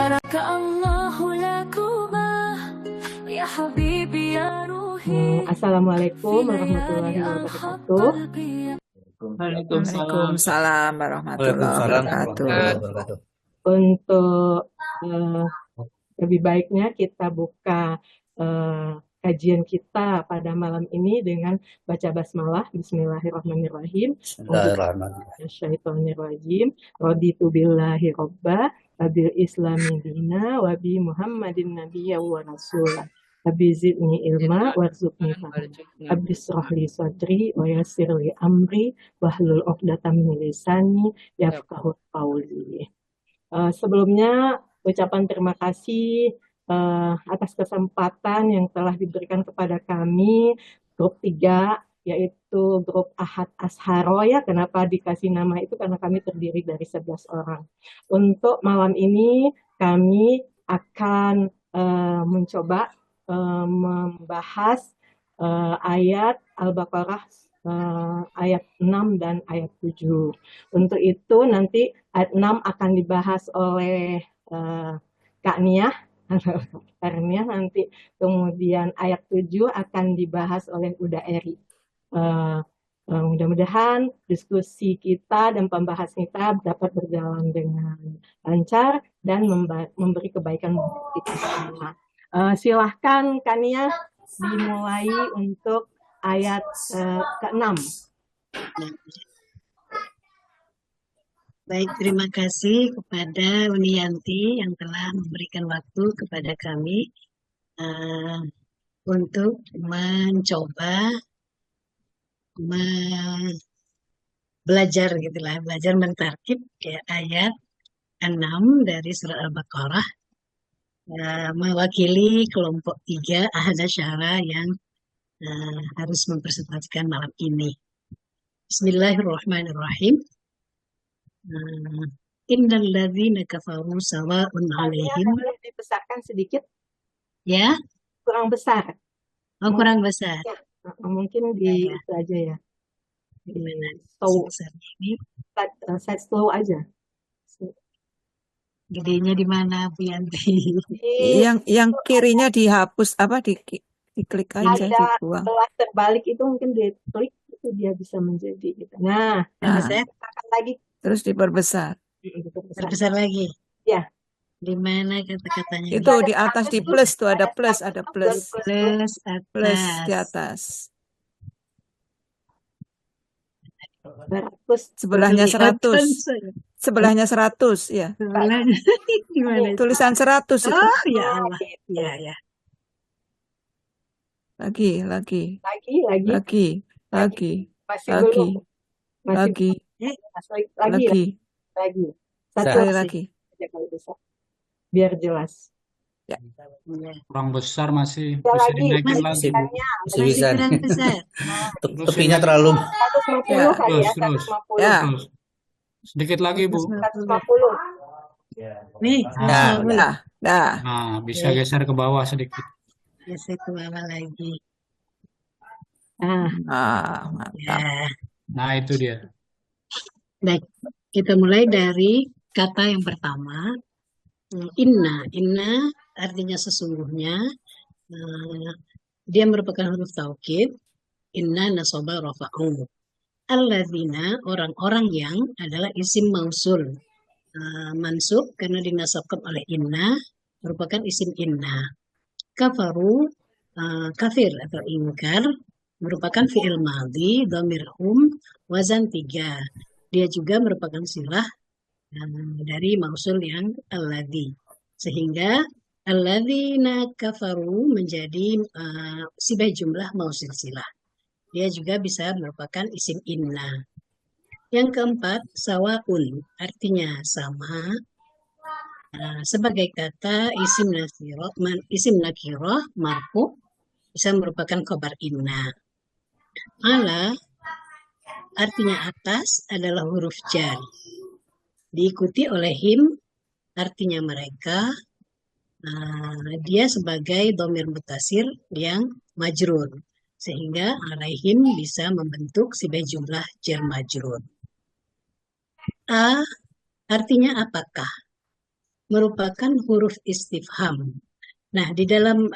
Barakallahu lakuma ya habibi ya ruhi. Assalamualaikum warahmatullahi wabarakatuh. Waalaikumsalam warahmatullahi wabarakatuh. Untuk lebih baiknya kita buka kajian kita pada malam ini dengan baca basmalah. Bismillahirrahmanirrahim. Bismillahirrahmanirrahim. Raditu billahi robba wabil islami dina wabi muhammadin nabiyya wa rasulah. Rabbi zidni ilma warzuqni fahma. Rabbi shrah li sadri wa yassir li amri wahlul 'uqdatam min lisani yafqahu qawli. Sebelumnya ucapan terima kasih atas kesempatan yang telah diberikan kepada kami grup 3, yaitu grup Ahad Asharo ya. Kenapa dikasih nama itu? Karena kami terdiri dari 11 orang. Untuk malam ini kami akan mencoba membahas ayat Al-Baqarah ayat 6 dan ayat 7. Untuk itu nanti ayat 6 akan dibahas oleh Kak Nia, nanti kemudian ayat 7 akan dibahas oleh Uda Eri. Mudah-mudahan diskusi kita dan pembahasan kita dapat berjalan dengan lancar dan memberi kebaikan untuk kita semua. Silahkan Kak Nia dimulai untuk ayat ke-6. Baik, terima kasih kepada Uniyanti yang telah memberikan waktu kepada kami untuk mencoba belajar mentarkib ya, ayat 6 dari surah Al-Baqarah, mewakili kelompok 3 Ahad Asyara yang harus mempresentasikan malam ini. Bismillahirrahmanirrahim. Innal ladzina kafaru sawa'un 'alaihim. Boleh dibesarkan sedikit? Ya, Kurang besar. oh kurang besar. Ya, mungkin di Ya. itu aja ya. Gimana? Slow. Sebesarnya ini. Set slow aja. Gedenya di mana, Bu Yanti? Yang kirinya dihapus diklik aja, Ada dibuang. belas terbalik itu mungkin diklik itu dia bisa menjadi gitu. Nah, Saya akan lagi terus diperbesar. terbesar lagi. Ya. Di mana kata-katanya? Itu di atas di plus tuh ada plus. Plus Plus di atas. Sebelahnya 100. Sebelahnya 100 ya. Sebelahnya gimana? Tulisan 100 itu. Oh ya Allah. Ya. Lagi. Masih belum. Lagi. Sekali lagi. Biar jelas. Ya. Kurang besar masih Ya, bisa lagi. dinaikin lagi. Masih bisa. Tepinya terlalu 150 kali ya, terus. 150. Ya. Terus. Sedikit lagi, Bu. 150. Nih, Nah. Nah, bisa geser ke bawah sedikit. geser ke bawah lagi. Mantap. Ya. Nah, itu dia. Baik, kita mulai dari kata yang pertama. Inna artinya sesungguhnya. Dia merupakan huruf taukid. Inna nasaba rafa'u. Alladzina, orang-orang yang adalah isim mausul. Mansub karena dinasabkan oleh inna, merupakan isim inna. Kafaru, kafir atau ingkar, merupakan fi'il madhi, dhamir hum, wazan 3. Dia juga merupakan silah dari mausul yang alladhi. Sehingga alladzina kafaru menjadi sibah jumlah mausul silah. Dia juga bisa merupakan isim inna. Yang keempat, sawaun, artinya sama. Sebagai kata isim nakiroh, marfu, bisa merupakan khabar inna. Ala, artinya atas, adalah huruf jar. Diikuti oleh him, artinya mereka. Dia sebagai dhamir mutasir yang majrur. Sehingga alaihim bisa membentuk sibah jumlah jar majrur. A, artinya apakah. merupakan huruf istifham. Nah, di dalam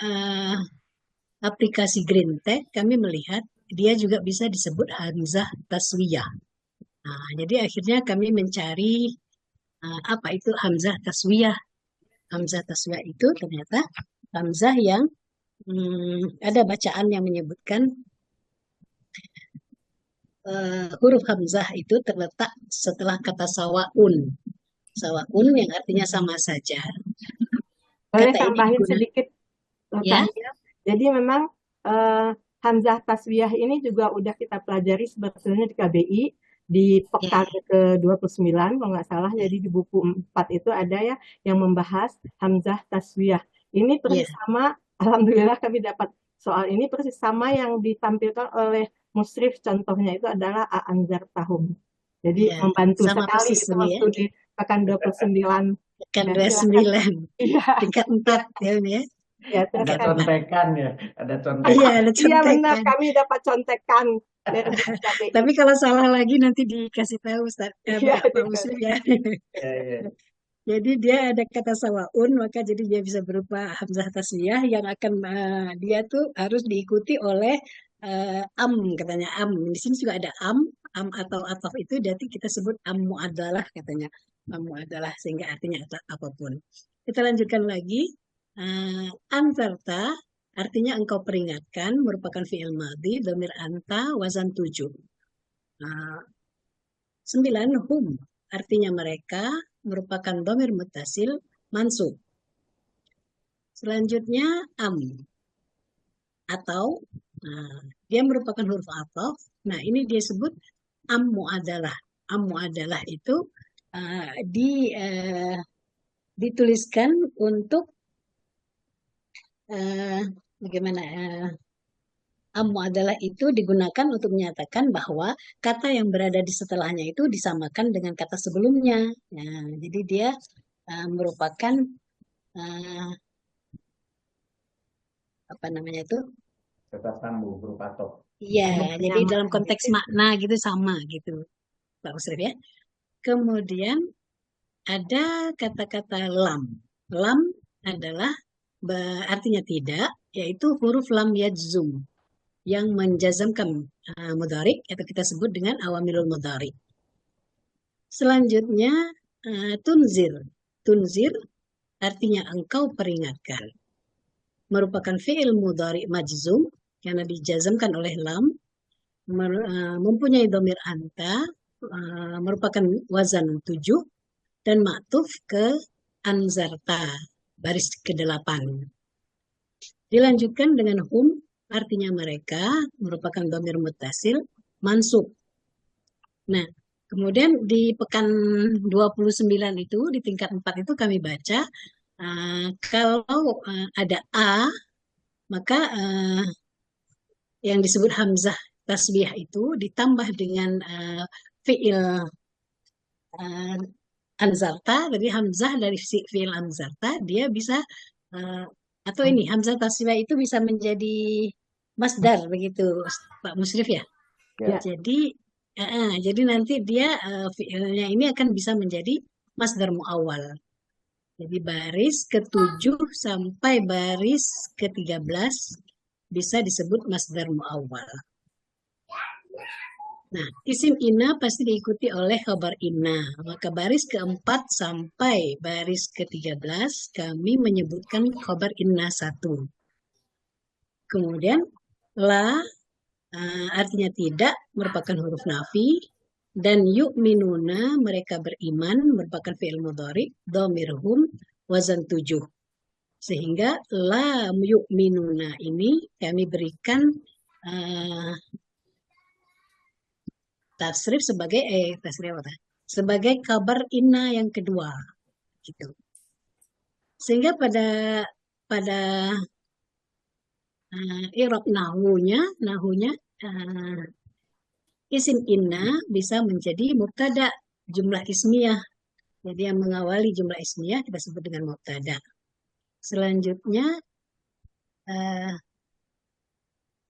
aplikasi Green Tech kami melihat dia juga bisa disebut hamzah taswiyah. Nah, jadi akhirnya kami mencari apa itu hamzah taswiyah. Hamzah taswiyah itu ternyata hamzah yang ada bacaan yang menyebutkan huruf hamzah itu terletak setelah kata sawaun. Sawaun yang artinya sama saja. Boleh Kata ini tambahin digunakan, sedikit, ya, Tania? Jadi memang hamzah taswiyah ini juga udah kita pelajari sebetulnya di KBI di pekan ya, ke-29 kalau nggak salah. Jadi di buku 4 itu ada ya yang membahas hamzah taswiyah. Ini persis ya, sama, alhamdulillah kami dapat soal ini persis sama yang ditampilkan oleh Musrif, contohnya itu adalah Anzar Tahun. Jadi ya, membantu sama sekali persis itu ini ya. waktu di pekan 29. Pekan Ya, silakan. 29, Iya, tingkat 4 ya, ini ya. ya terus Ada kan. contekan ya, ada Iya, contekan. ada Iya benar, contekan. kami dapat contekan dari KBI. Tapi kalau salah lagi nanti dikasih tahu Ustaz, Iya, Pak Muslim ya. Ya, ya. Jadi dia ada kata sawaun, maka jadi dia bisa berupa hamzah tasniyah yang akan dia tuh harus diikuti oleh am, katanya am. Di sini juga ada am atau ataf itu berarti kita sebut am muadalah katanya. Am muadalah sehingga artinya apapun. Kita lanjutkan lagi. Anzarta artinya engkau peringatkan merupakan fi'il madhi dhamir anta wazan 7. 9 hum artinya mereka merupakan dhamir muttasil mansub. Selanjutnya am atau dia merupakan huruf ataf. Nah, ini dia sebut ammu adalah. Ammu adalah itu dituliskan untuk bagaimana ammu adalah itu digunakan untuk menyatakan bahwa kata yang berada di setelahnya itu disamakan dengan kata sebelumnya. Nah, jadi dia merupakan apa namanya itu? Kata sambung berupa top. Iya, Ada jadi penyamaan dalam konteks gitu. makna gitu sama gitu, Pak Musrif ya. Kemudian ada kata-kata lam. Lam adalah artinya tidak, yaitu huruf lam yajzum yang menjazamkan mudhari atau kita sebut dengan awamilul mudhari. Selanjutnya tunzir. Tunzir artinya engkau peringatkan. Merupakan fi'il mudhari majzum karena dijazamkan oleh lam, mempunyai dhamir anta, merupakan wazan 7 dan maktuf ke anzarta baris ke-8. Dilanjutkan dengan hum artinya mereka merupakan dhamir muttasil mansub. Nah, kemudian di pekan 29 itu di tingkat 4 itu kami baca kalau ada a maka yang disebut hamzah tasbih itu ditambah dengan fi'il anzarta, jadi hamzah dari fi'il anzarta dia bisa atau ini hamzah tasbih itu bisa menjadi masdar begitu Pak Musrif ya. Ya. Jadi nanti dia fi'ilnya ini akan bisa menjadi masdar muawwal. Jadi baris ke-7 sampai baris ke-13 bisa disebut masdar muawwal. Nah, isim ina pasti diikuti oleh khabar ina. Maka baris ke-4 sampai baris ke-13 kami menyebutkan khabar ina 1. Kemudian la artinya tidak merupakan huruf nafi dan yu'minuna mereka beriman merupakan fi'il mudhari dhamirhum wazan 7. Sehingga la yu'minuna ini kami berikan tasrif sebagai sebagai kabar inna yang kedua gitu. Sehingga pada i'rab nahunya isim inna bisa menjadi mubtada jumlah ismiyah. Jadi yang mengawali jumlah ismiyah kita sebut dengan mubtada. Selanjutnya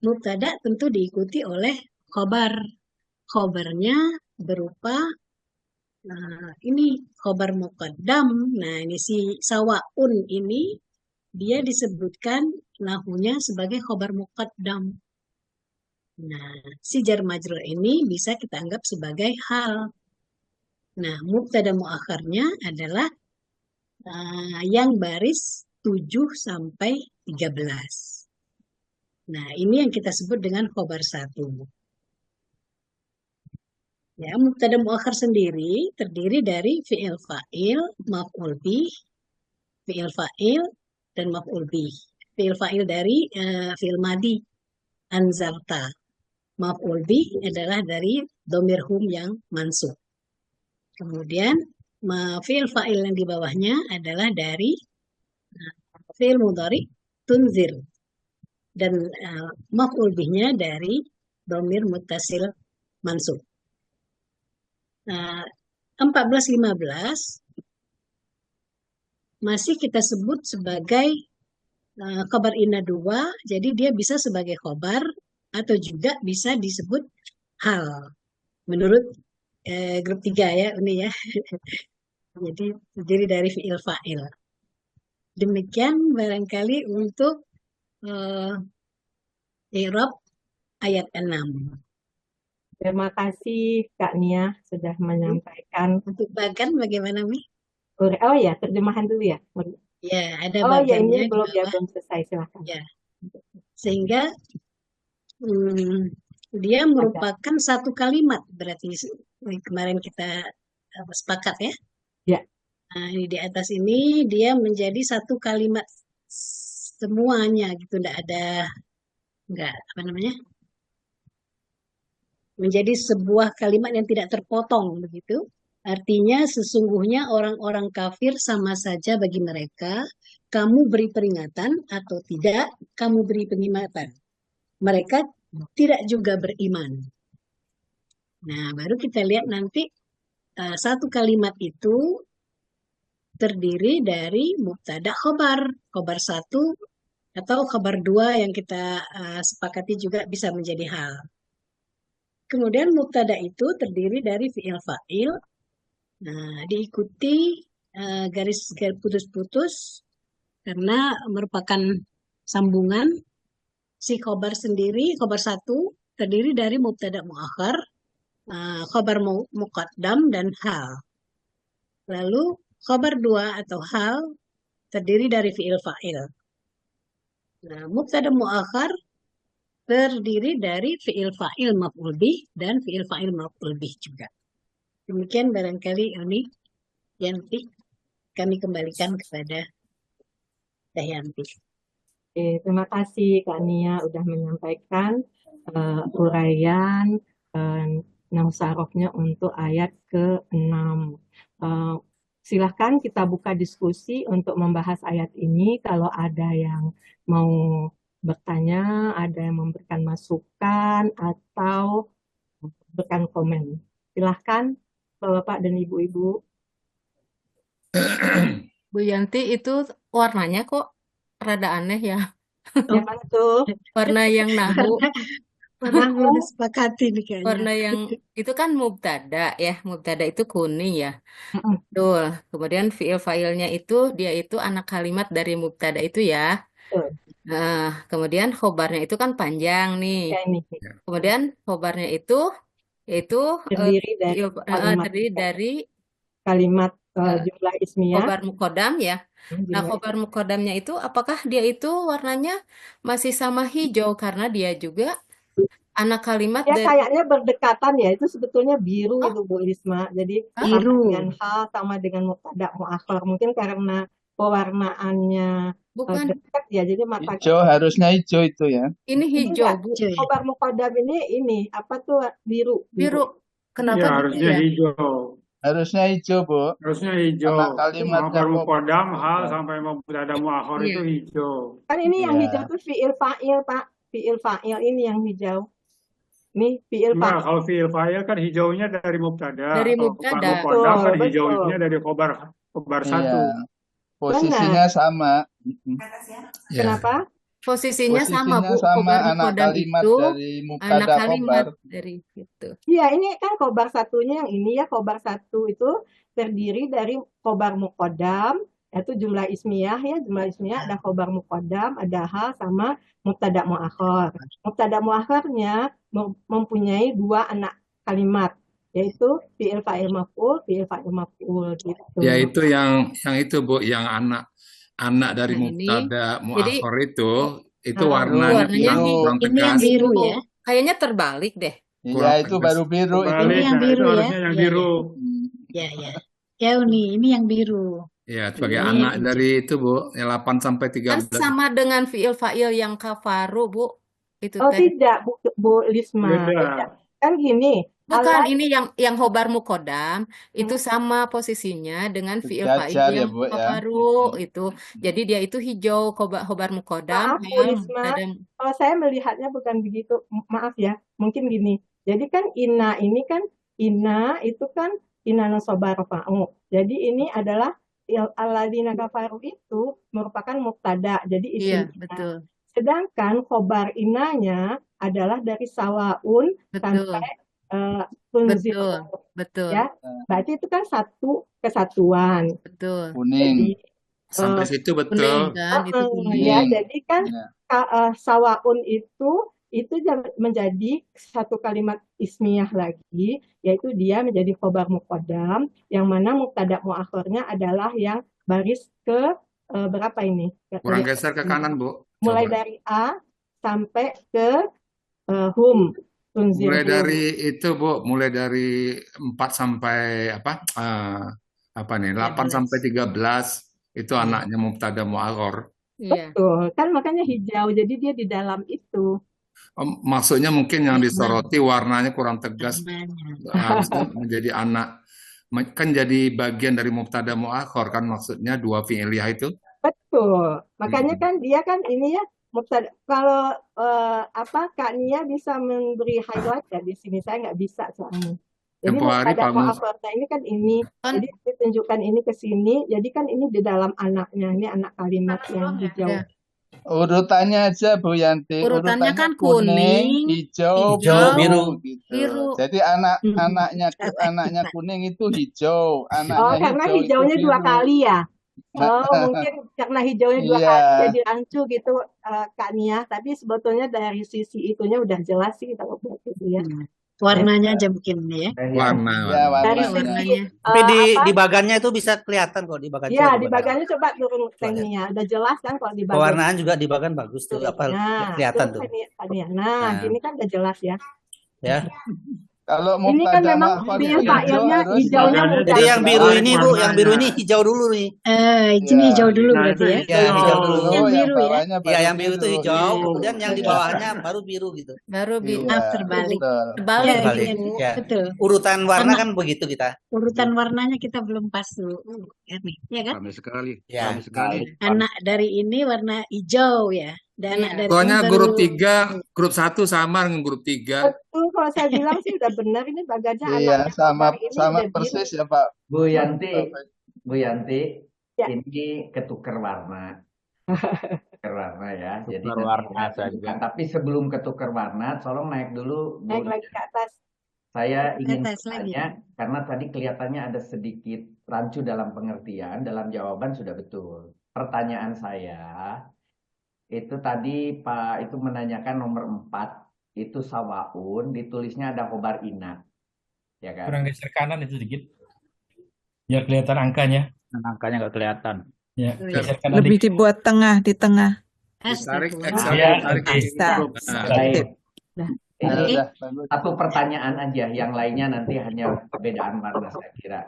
mubtada tentu diikuti oleh khobar. Khobarnya berupa Nah, ini khobar muqaddam. Nah, ini si sawaun ini dia disebutkan nahunya sebagai khobar muqaddam. Nah, si jar majrur ini bisa kita anggap sebagai hal. Nah, mubtada muakharnya adalah yang baris 7 sampai 13. Nah, ini yang kita sebut dengan khobar 1. Ya, mubtada muakhar sendiri terdiri dari fi'il fa'il, maf'ul bih, fi'il fa'il, dan maf'ul bih. Fi'il fa'il dari fi'il madi, anzalta. Maf'ul bih adalah dari dhamir hum yang mansub. Kemudian fi'il fa'il yang di bawahnya adalah dari fi'il mudhari tunzir. Dan maf'ul bihnya dari dhamir muttasil mansub. 14-15 masih kita sebut sebagai khobar inna 2, jadi dia bisa sebagai khobar atau juga bisa disebut hal menurut grup 3 ya ini ya. Jadi terdiri dari fi'il fa'il. Demikian barangkali untuk i'rab ayat 6. Terima kasih Kak Nia sudah menyampaikan. Untuk bagan bagaimana, Mi? Oh ya, terjemahan dulu ya. Ya, ada Oh ya, bagannya ini di belum bawah. selesai, silakan. Ya. Sehingga dia merupakan satu kalimat, berarti kemarin kita sepakat ya. Ya. Nah, ini di atas ini dia menjadi satu kalimat semuanya gitu, enggak apa namanya? Menjadi sebuah kalimat yang tidak terpotong begitu. Artinya sesungguhnya orang-orang kafir sama saja bagi mereka, kamu beri peringatan atau tidak, kamu beri peringatan. Mereka tidak juga beriman. Nah, baru kita lihat nanti satu kalimat itu terdiri dari mubtada khobar. Khobar 1 atau khobar 2 yang kita sepakati juga bisa menjadi hal. Kemudian mubtada itu terdiri dari fi'il fa'il. Nah, diikuti garis putus-putus karena merupakan sambungan. Si khobar sendiri, khobar 1 terdiri dari mubtada muakhar, khobar muqaddam dan hal. Lalu khobar 2 atau hal terdiri dari fi'il fa'il. Nah, mubtada muakhar terdiri dari fi'il fa'il maf'ul bih dan fi'il fa'il maf'ul bih juga. Demikian barangkali ini Yanti kami kembalikan kepada Dahyanti. Oke, terima kasih Kak Nia udah menyampaikan uraian Nausarofnya untuk ayat ke-6. Silahkan kita buka diskusi untuk membahas ayat ini. Kalau ada yang mau bertanya, ada yang memberikan masukan, atau memberikan komen. Silahkan Bapak dan Ibu-Ibu. Bu Yanti, itu warnanya kok rada aneh ya. Yang mana tuh? Warna yang nahu, Karena belum disepakati nih kayaknya. warna yang itu kan mubtada ya. Mubtada itu kuning ya. Betul. Kemudian fiil fa'ilnya itu dia itu anak kalimat dari mubtada itu ya. Betul. Nah, kemudian khobarnya itu kan panjang nih. Ya, ini. Kemudian khobarnya itu yaitu Terdiri dari terdiri dari kalimat jumlah ismiyah. khobar muqaddam ya. Nah, khobar muqaddamnya itu apakah dia itu warnanya masih sama hijau karena dia juga anak kalimat Ya dari kayaknya berdekatan ya, itu sebetulnya biru itu Bu Risma. Jadi sama Biru. dengan hal sama dengan mubtada muakhar. Mungkin karena pewarnaannya bukan dekat ya, jadi mata Hijau, harusnya hijau itu ya. ini hijau, enggak, Bu. Hijau ya? khobar muqaddam ini apa tuh biru. Biru. Kenapa Ya, gitu harusnya ya? hijau. Harusnya hijau, Bu. Harusnya hijau. Karena kalimat Muakhar yang muqaddam, hal sampai mubtada muakhar Iya. itu hijau. Kan ini yang Iya. hijau tuh fi'il fa'il, Pak. Fi'il fa'il ini yang hijau. Nih fi'il Enggak, fa'il. kalau fi'il fa'il kan hijaunya dari mubtada. Dari Kalau mubtada. khobar muqaddam kan Betul, hijaunya betul. dari khobar 1. Iya. Posisinya sama. Kenapa? Posisinya sama, Posisinya Bu. sama Khobar anak mukodam kalimat itu dari anak mubtada kalimat khobar. dari itu. Iya, ini kan khobar satunya yang ini ya, khobar satu itu terdiri dari khobar mukodam, yaitu jumlah ismiyah ya, jumlah ismiyah ada khobar mukodam, ada hal sama mubtada muakhar. Mubtada muakharnya mempunyai dua anak kalimat, yaitu fi'il fa'il maf'ul gitu. Ya itu yang itu Bu, yang anak dari Nah, ini mubtada jadi muakhar itu Oh, warnanya warnanya kurang Ini yang tegas. biru ya. kayaknya terbalik deh. Iya, Kurang itu tegas. baru biru itu. Terbalik, Ini yang nah itu biru ya. harusnya yang Iya, iya. biru. Ya, ya. Jauh nih, ini yang biru. Ya, sebagai Ini anak yang dari itu Bu, yang 8 sampai Kan 13. sama dengan fi'il fa'il yang kafaru, Bu. Itu Oh teh. tidak, Bu Lisma. Beda. Kan gini, Bukan, ini yang khobar mukodam itu sama posisinya dengan fi'il fa'il Sejajar ya yang Bu ya. kafaru itu. Jadi dia itu hijau khobar mukodam maaf Bu yang Lisma, ada kalau saya melihatnya bukan begitu. Maaf ya, mungkin gini. Jadi kan ina ini kan ina itu kan ina nasoba rafa'u. Jadi ini adalah alladzina kafaru itu merupakan mubtada. Jadi iya, isim ina. betul. Sedangkan khobar inanya adalah dari sawaun Betul. sampai tunzil. Betul. Betul. Ya, berarti itu kan satu kesatuan. Betul. Kuning. Jadi Sampai situ Kuning betul. kan, itu ya, kuning. jadi kan Ya. sawaun itu menjadi satu kalimat ismiyah lagi, yaitu dia menjadi khobar muqaddam, yang mana mubtada muakhirnya adalah yang baris ke berapa ini? Kurang geser ke kanan Bu. Mulai Coba. dari A sampai ke hum. Tunzil Mulai hum. dari itu Bu, mulai dari 4 sampai apa nih? 8 sampai 13 itu anaknya mubtada muakhar. Iya. Betul, kan makanya hijau, jadi dia di dalam itu. Maksudnya mungkin yang disoroti warnanya kurang tegas, Warnanya. harusnya menjadi anak, kan jadi bagian dari mubtada muakhar kan, maksudnya dua fi'liyah itu. Betul, makanya kan dia kan ini ya mubtada. Kalau Kak Nia bisa memberi highlight ya di sini, saya nggak bisa soalnya. Jadi Tempo hari mubtada Pak Mus. muakhirnya ini kan ini, Kan jadi ditunjukkan ini ke sini, jadi kan ini di dalam anaknya, ini anak kalimat yang hijau. ya. Urutannya aja Bu Yanti. Urutannya kan kuning, kuning, hijau, hijau, biru gitu. biru. Jadi anaknya kuning itu hijau, Oh, anaknya karena hijau itu hijaunya dua biru. kali ya? Oh, mungkin karena hijaunya dua Iya. kali jadi rancu gitu, Kak Nia. Tapi sebetulnya dari sisi itunya udah jelas sih kalau buat itu ya. Warnanya aja mungkin ya. Warna. Ya, Dari warnanya. sisi Tapi apa? di bagannya itu bisa kelihatan kok di bagan. Ya, coba di bagannya coba turun Nia. Udah jelas kan kalau di bagan. Pewarnaan juga di bagan bagus tuh, apa Nah, kelihatan tuh tuh. Kak Nia. Nah, Nah. gini kan udah jelas ya. Ya. Kalau Ini kan mubtada memang muakhar fi'il hijau fa'ilnya harus hijaunya Makanya mudah. Jadi yang biru terbalik ini Bu, yang biru ini warnanya. hijau dulu nih. Ini Ya. hijau dulu Nah, berarti itu ya. Ya, hijau hijau. dulu. Yang yang biru ya. bawahnya Iya, baru yang biru itu hijau, Biru. kemudian yang di bawahnya baru biru gitu. Baru biru. Iya, Maaf, terbalik. betul. Terbalik Ya, Terbalik. itu. Ya. Betul. Urutan warna Karena kan begitu kita. urutan warnanya kita belum pas dulu. Ya kan? Ramai sekali. Ya. Ramai sekali. Anak dari ini warna hijau ya. Dan anak Iya. dari Soalnya ini grup baru 3, grup 1 sama dengan grup 3. Betul, kalau saya bilang sih udah benar ini bagannya Iya, anaknya sama khobar ini sama udah biru. persis ya Pak. Bu Yanti, Ya. ini ketuker warna. Ketuker warna ya. Jadi Tukar nanti warna kita saja. tunjukkan. Tapi sebelum ketuker warna, tolong naik dulu Bu. Naik lagi ke atas. Saya ingin atas lagi. bertanya, karena tadi kelihatannya ada sedikit rancu dalam pengertian, dalam jawaban sudah betul. Pertanyaan saya, itu tadi Pak itu menanyakan nomor 4, itu sawaun, ditulisnya ada khobar ina. Ya kan? Kurang geser kanan itu sedikit. Biar kelihatan angkanya. Angkanya nggak kelihatan. Ya, Oh, iya. geser kanan Lebih dikit. dibuat tengah, di tengah. Ditarik, Astagfirullah. Iya, tarik. oke. Bisa. Baik. Ya, Ini udah, bagus. satu pertanyaan aja, yang lainnya nanti hanya perbedaan warna saya kira.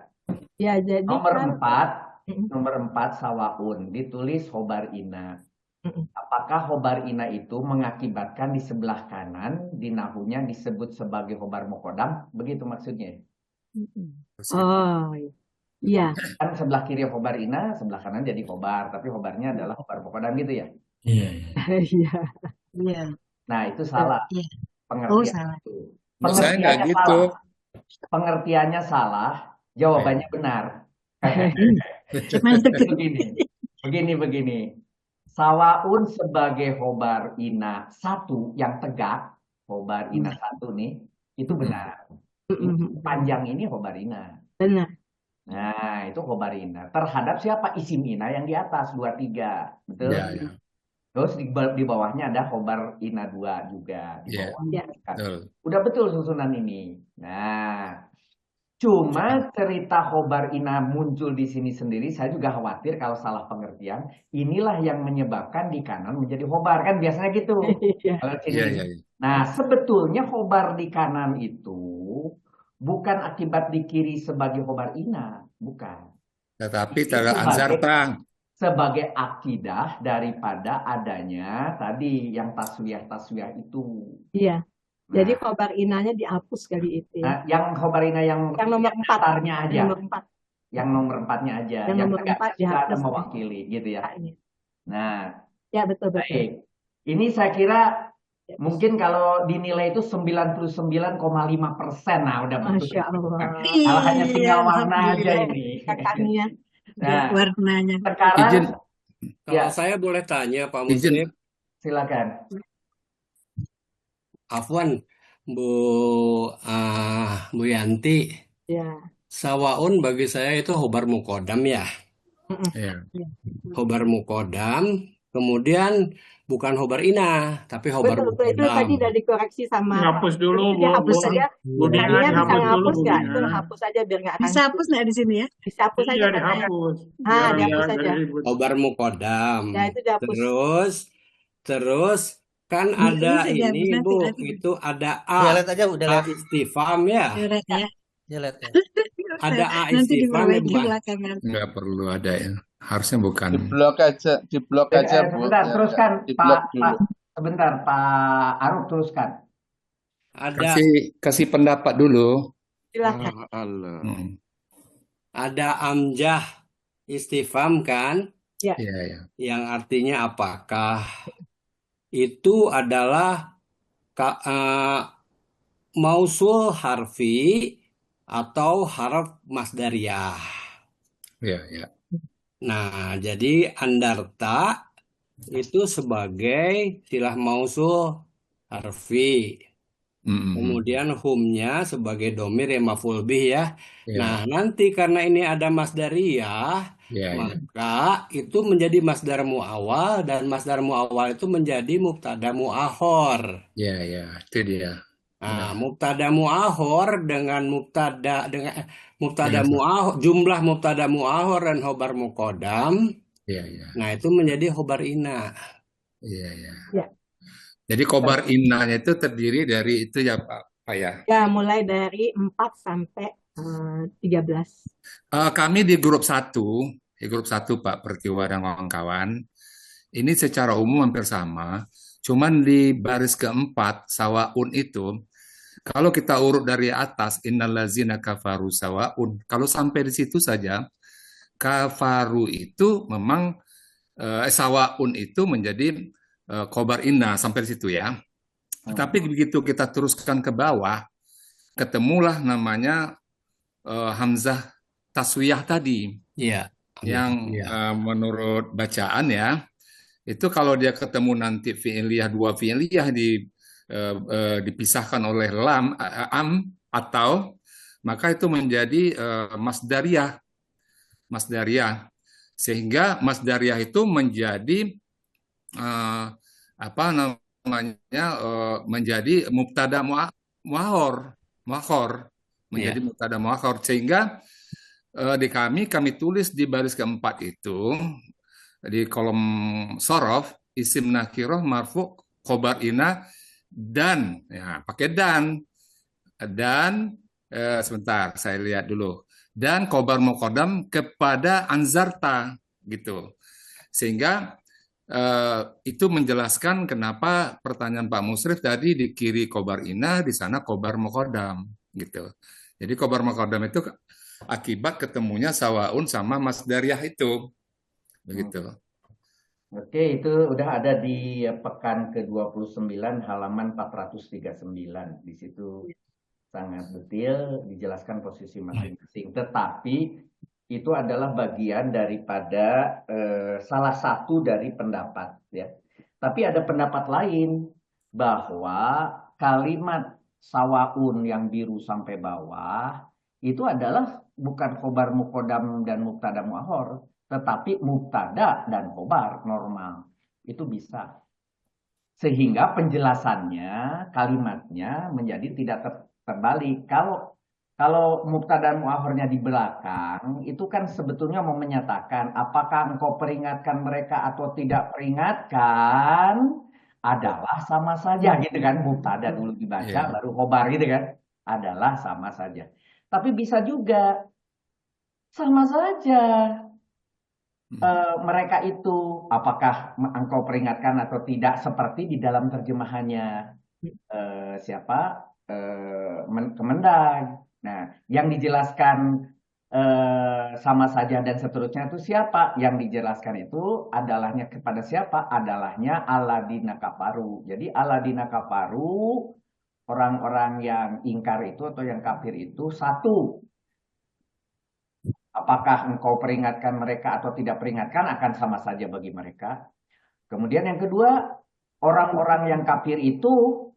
Ya, jadi Nomor kan 4, Mm-mm. nomor 4 sawaun, ditulis khobar ina. Mm-mm. Apakah khobar ina itu mengakibatkan di sebelah kanan di nahunya disebut sebagai khobar muqaddam? Begitu maksudnya. Oh, iya. Kan sebelah kiri khobar ina, sebelah kanan jadi khobar, tapi khobarnya adalah khobar muqaddam gitu ya. Iya. Iya. Iya. Nah, itu salah Iya. pengertian Oh, salah. itu. Menurut saya nggak Pengertiannya gitu. salah. Pengertiannya salah, jawabannya benar. Gimana tuh? Begini. Sawaun sebagai khobar ina 1 yang tegak, khobar ina 1 nih, itu benar. Ini panjang ini khobar ina. Benar. Nah, itu khobar ina. Terhadap siapa? Isim ina yang di atas, 2, 3. Betul? Ya, ya. Terus di bawahnya ada khobar ina 2 juga. Di Ya, bawah. betul. Udah betul susunan ini. Nah, cuma cerita khobar ina muncul di sini sendiri, saya juga khawatir kalau salah pengertian. Inilah yang menyebabkan di kanan menjadi khobar. Kan biasanya gitu. Kalau Iya, sini. iya, iya. Nah, sebetulnya khobar di kanan itu bukan akibat di kiri sebagai khobar ina. Bukan. Tetapi Ini cara anzarta. sebagai akidah daripada adanya tadi yang taswiyah-taswiyah itu. Iya. Jadi Nah, khobar inanya dihapus kali itu ya. yang khobar ina yang nomor 4. datarnya aja. Nomor 4. Yang nomor 4-nya aja. Yang nomor tegaknya 4 sudah ada dihapus. mewakili gitu ya. Nah, Ya, betul. baik. Ini saya kira mungkin kalau dinilai itu 99,5%. Nah, udah betul. Masya Allah. Kalau hanya tinggal warna aja Alhamdulillah. ini. Kakaknya. Nah, Warnanya. sekarang Izin, Kalau saya boleh tanya Pak izin. Muslim, silakan. Afwan Bu Yanti, Ya. Sawaun bagi saya itu khobar mukodam ya. Ya. Khobar mukodam, kemudian bukan khobar ina, tapi khobar Betul, itu tadi mukodam. udah dikoreksi sama Dihapus dulu, Jadi dihapus Bu saja. Dina, Tadinya bisa dihapus dulu, ngapus Bu nggak? Dina. Itu hapus aja biar nggak akan Bisa hapus nggak di sini ya? Bisa hapus aja Iya, katanya. dihapus. Dihapus Biar aja. ribut. Khobar mukodam. Ya, itu dihapus. Terus kan Ini ada sudah ini hapus nanti Bu, lagi. itu ada Delete aja, Bu, A delete. istifham ya. Delete ya. Delete ya. Ada A Nanti istifham ya diperbaiki Bu. belakangan. Nggak perlu ada ya. Harusnya bukan. Diblok aja, Bu. Sebentar, Ya, teruskan diblok Pak. dulu. Sebentar, Pak Aruf, teruskan. Ada Kasih pendapat dulu. Silakan. Allah. Hmm. Ada amjah istifham kan, Ya. Iya, ya. yang artinya apakah itu adalah mausul harfi atau harf masdariyah. Iya, ya. Nah, jadi andarta itu sebagai silah mausul harfi. Kemudian humnya sebagai domir yang maf'ul bih ya. Ya. Nah, nanti karena ini ada masdariyah, Ya, ya. maka itu menjadi masdar mu'awal dan masdar mu'awal itu menjadi mubtada mu'ahor. Ya, ya. Itu dia. Nah, mubtada mu'ahor dengan mubtada Dengan mu'ahor, jumlah mubtada mu'ahor dan khobar muqaddam. Iya, iya. Nah, itu menjadi khobar ina. Iya, iya. Ya. Jadi khobar innanya itu terdiri dari itu ya Pak ya. Ya, mulai dari 4 sampai 13. Kami di grup 1 Pak Pertiwa dan kawan-kawan, ini secara umum hampir sama. Cuman di baris keempat sawaun itu, kalau kita urut dari atas, innallazina kafaru sawaun. Kalau sampai di situ saja, kafaru itu memang sawaun itu menjadi khobar inna sampai di situ ya. Tapi begitu kita teruskan ke bawah, ketemulah namanya hamzah taswiyah tadi. Iya. Yang menurut bacaan ya, itu kalau dia ketemu nanti fi'liyah, 2 fi'liyah dipisahkan oleh lam am atau, maka itu menjadi masdariyah. Sehingga masdariyah itu menjadi menjadi mubtada muahor, menjadi mubtada muahor, sehingga di kami tulis di baris keempat itu di kolom sorof isim nakiroh marfu khobar ina dan ya pakai dan sebentar saya lihat dulu, dan khobar muqaddam kepada anzarta gitu, sehingga itu menjelaskan kenapa pertanyaan Pak Musrif tadi di kiri khobar ina, di sana khobar muqaddam gitu. Jadi khobar muqaddam itu akibat ketemunya sawaun sama masdariyah itu. Begitu. Oke, itu udah ada di pekan ke-29 halaman 439. Di situ sangat detail dijelaskan posisi masing-masing. Tetapi itu adalah bagian daripada salah satu dari pendapat ya. Tapi ada pendapat lain bahwa kalimat sawaun yang biru sampai bawah itu adalah bukan khobar muqaddam dan mubtada muakhar, tetapi mubtada dan khobar normal. Itu bisa. Sehingga penjelasannya, kalimatnya menjadi tidak terbalik. Kalau mubtada muakhirnya di belakang, itu kan sebetulnya mau menyatakan apakah engkau peringatkan mereka atau tidak peringatkan adalah sama saja gitu kan. Mubtada dulu dibaca baru khobar gitu kan. Adalah sama saja. Tapi bisa juga sama saja. Mereka itu apakah engkau peringatkan atau tidak seperti di dalam terjemahannya Kemendag. Nah, yang dijelaskan sama saja dan seterusnya itu siapa? Yang dijelaskan itu adalahnya kepada siapa? Adalahnya alladzina kafaru. Jadi alladzina kafaru, orang-orang yang ingkar itu atau yang kafir itu satu. Apakah engkau peringatkan mereka atau tidak peringatkan akan sama saja bagi mereka. Kemudian yang kedua, orang-orang yang kafir itu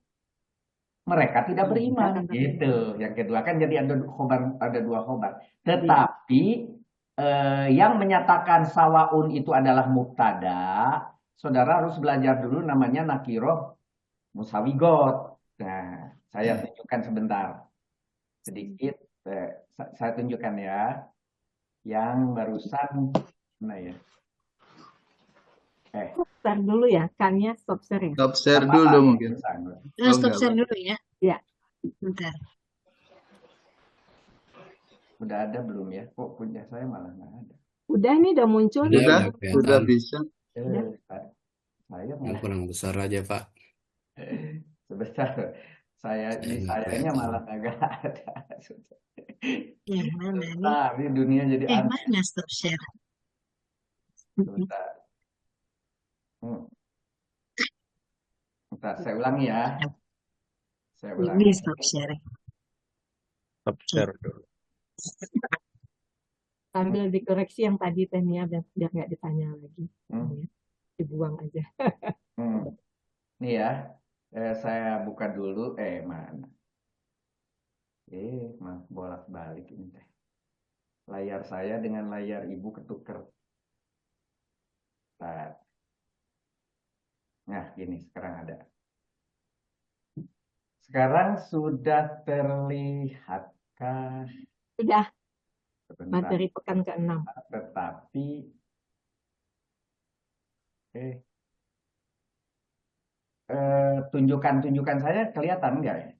mereka tidak beriman. Gitu. Yang kedua kan jadi ada dua khobar. Tetapi yang menyatakan sawaun itu adalah mubtada, saudara harus belajar dulu namanya nakiroh musawigot. Nah, saya tunjukkan sebentar. Sedikit saya tunjukkan ya. Yang barusan mana ya? Stop dulu ya, kannya stop share ya. Stop share dulu mungkin. Stop share dulu ya. Ya. Bentar. Udah ada belum ya? Kok punya saya malah nggak ada. Udah nih, udah muncul. Udah bisa. Saya Yang kurang besar aja, Pak. Sebentar. Sayanya malah nggak ada. Yang mana nih? Nah, ini dunia jadi aneh. Mana stop share? Sebentar. Bentar, saya ulangi ya. Saya ulangi. Ini stop share. Stop share dulu. Sambil dikoreksi yang tadi Tania biar nggak ditanya lagi. Dibuang aja. Nih ya, saya buka dulu. Mana? Bolak-balik ini teh. Layar saya dengan layar ibu ketuker. Nah, gini sekarang ada. Sekarang sudah terlihatkah? Sudah. Sebentar. Materi pekan ke-6. Tetapi tunjukan saya kelihatan enggak ya?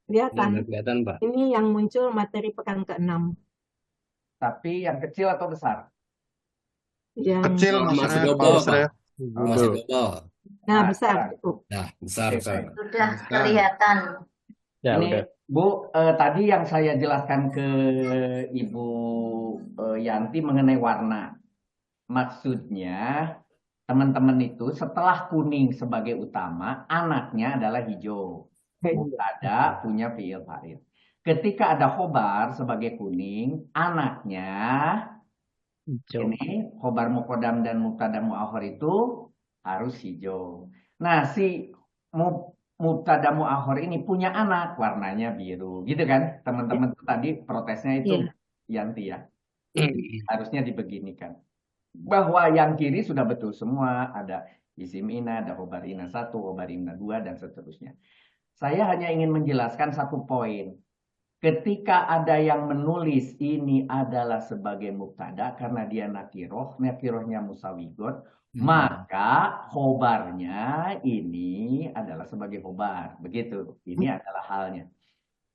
Kelihatan, Pak. Ini yang muncul materi pekan ke-6. Tapi yang kecil atau besar? Yang kecil masih double, Pak. Masih double. Nah, besar. Nah, besar. Sudah kelihatan. Ya, ini udah. Bu, tadi yang saya jelaskan ke Ibu Yanti mengenai warna. Maksudnya teman-teman itu setelah kuning sebagai utama, anaknya adalah hijau. Mubtada punya fi'il fa'il. Ketika ada khobar sebagai kuning, anaknya Hijau. ini khobar muqaddam dan mubtada muakhir itu harus hijau. Nah, si mubtada muakhir ini punya anak warnanya biru, gitu kan? Teman-teman tadi protesnya itu Yanti ya. Harusnya dibeginikan. Bahwa yang kiri sudah betul semua, ada isim ina, ada khobar ina 1, khobar ina 2 dan seterusnya. Saya hanya ingin menjelaskan satu poin. Ketika ada yang menulis ini adalah sebagai mubtada karena dia nakirohnya musawigot, maka khobarnya ini adalah sebagai khobar. Begitu, ini adalah halnya.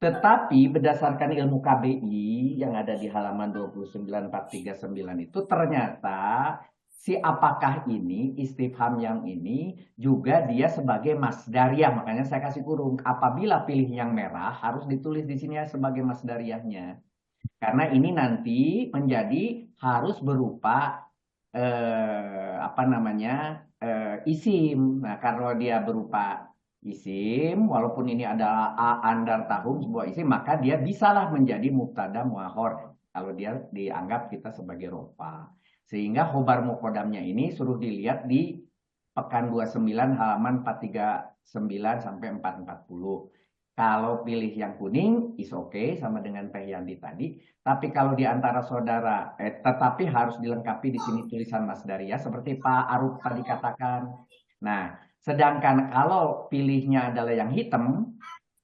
Tetapi berdasarkan ilmu KBI yang ada di halaman 29439 itu ternyata si apakah ini istifham yang ini juga dia sebagai masdariyah. Makanya saya kasih kurung. Apabila pilih yang merah harus ditulis di sini sebagai masdariyahnya. Karena ini nanti menjadi harus berupa isim. Nah, kalau dia berupa isim, walaupun ini adalah andar tahum sebuah isim, maka dia bisalah menjadi mubtada muakhir. Kalau dia dianggap kita sebagai rofa. Sehingga khobar muqaddamnya ini suruh dilihat di pekan 29 halaman 439 sampai 440. Kalau pilih yang kuning, is okay sama dengan Teh Yandi tadi. Tapi kalau di antara saudara, tetapi harus dilengkapi di sini tulisan Mas Daria seperti Pak Aruf tadi katakan. Nah, sedangkan kalau pilihnya adalah yang hitam,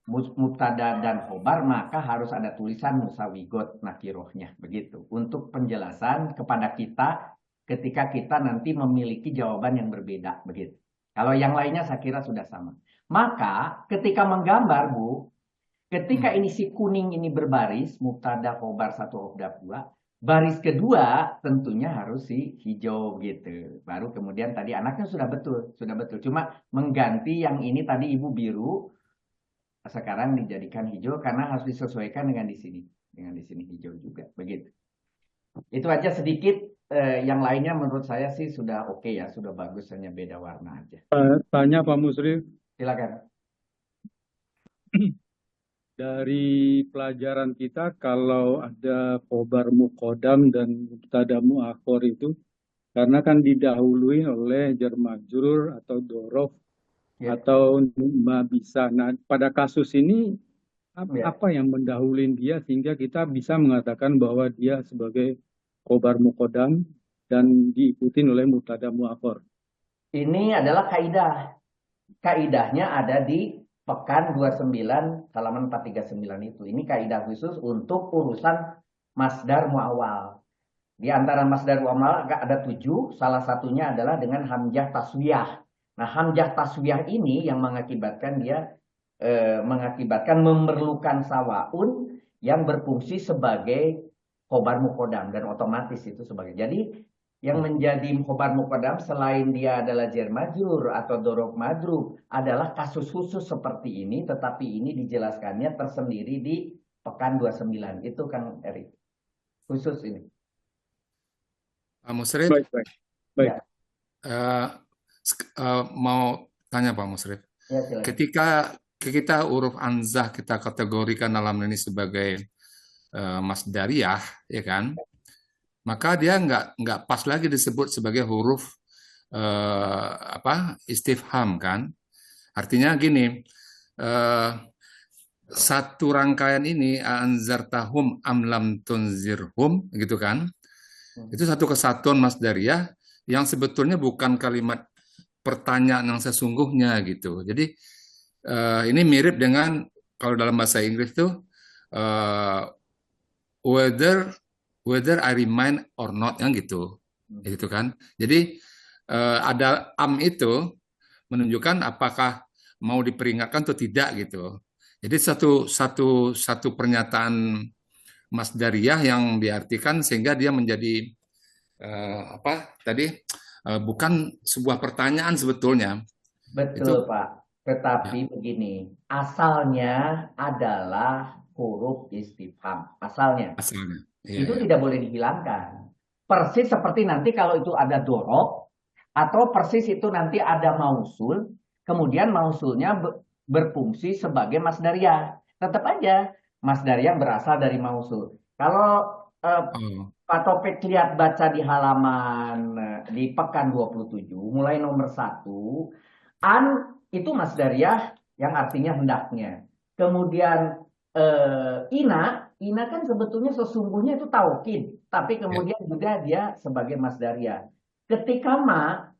mubtada dan khobar, maka harus ada tulisan musawigot nakirohnya. Begitu. Untuk penjelasan kepada kita ketika kita nanti memiliki jawaban yang berbeda. Begitu. Kalau yang lainnya saya kira sudah sama. Maka ketika menggambar, Bu, ketika ini si kuning ini berbaris, mubtada, khobar, 1, obdab 2, baris kedua tentunya harus si hijau gitu. Baru kemudian tadi anaknya sudah betul. Cuma mengganti yang ini tadi Ibu biru, sekarang dijadikan hijau karena harus disesuaikan dengan di sini. Dengan di sini hijau juga. Begitu. Itu aja sedikit. Yang lainnya menurut saya sih sudah oke ya, sudah bagus, hanya beda warna aja. Tanya Pak Musrif, Silakan. dari pelajaran kita kalau ada khobar muqaddam dan mubtada muakhor itu, karena kan didahului oleh jar majrur atau dorof atau ma bisa. Nah, pada kasus ini apa yang mendahului dia sehingga kita bisa mengatakan bahwa dia sebagai khobar muqaddam dan diikuti oleh mubtada muakhor? Ini adalah kaidah. Kaidahnya ada di pekan 29 halaman 439 itu. Ini kaidah khusus untuk urusan masdar muawwal. Di antara masdar muawwal ada 7, salah satunya adalah dengan hamzah taswiyah. Nah, hamzah taswiyah ini yang mengakibatkan dia mengakibatkan memerlukan sawaun yang berfungsi sebagai khobar muqaddam dan otomatis itu sebagai. Jadi yang menjadi khobar muqaddam selain dia adalah jar majrur atau dorof madrub adalah kasus khusus seperti ini, tetapi ini dijelaskannya tersendiri di pekan 29. Itu Kang Erik. Khusus ini. Pak Musrif, Ya. mau tanya Pak Musrif. Ya, silakan. Ketika kita huruf anzah kita kategorikan dalam ini sebagai masdariyah, ya kan? Maka dia nggak pas lagi disebut sebagai huruf istifham kan? Artinya gini, satu rangkaian ini anzartahum am lam tunzirhum gitu kan? Itu satu kesatuan masdariyah yang sebetulnya bukan kalimat pertanyaan yang sesungguhnya gitu. Jadi ini mirip dengan kalau dalam bahasa Inggris tuh whether I remind or not yang gitu kan. Jadi ada am itu menunjukkan apakah mau diperingatkan atau tidak gitu. Jadi satu pernyataan masdariyah yang diartikan sehingga dia menjadi bukan sebuah pertanyaan sebetulnya. Betul, Pak. Tetapi begini, asalnya adalah huruf istifham. Asalnya. Itu tidak boleh dihilangkan. Persis seperti nanti kalau itu ada dorob, atau persis itu nanti ada mausul, kemudian mausulnya berfungsi sebagai masdariyah. Tetap aja masdariyah berasal dari mausul. Kalau Pak Topik lihat baca di halaman di pekan 27, mulai nomor 1, an itu masdariyah yang artinya hendaknya. Kemudian ina kan sebetulnya sesungguhnya itu taukid, tapi kemudian juga dia sebagai masdariyah. Ketika ma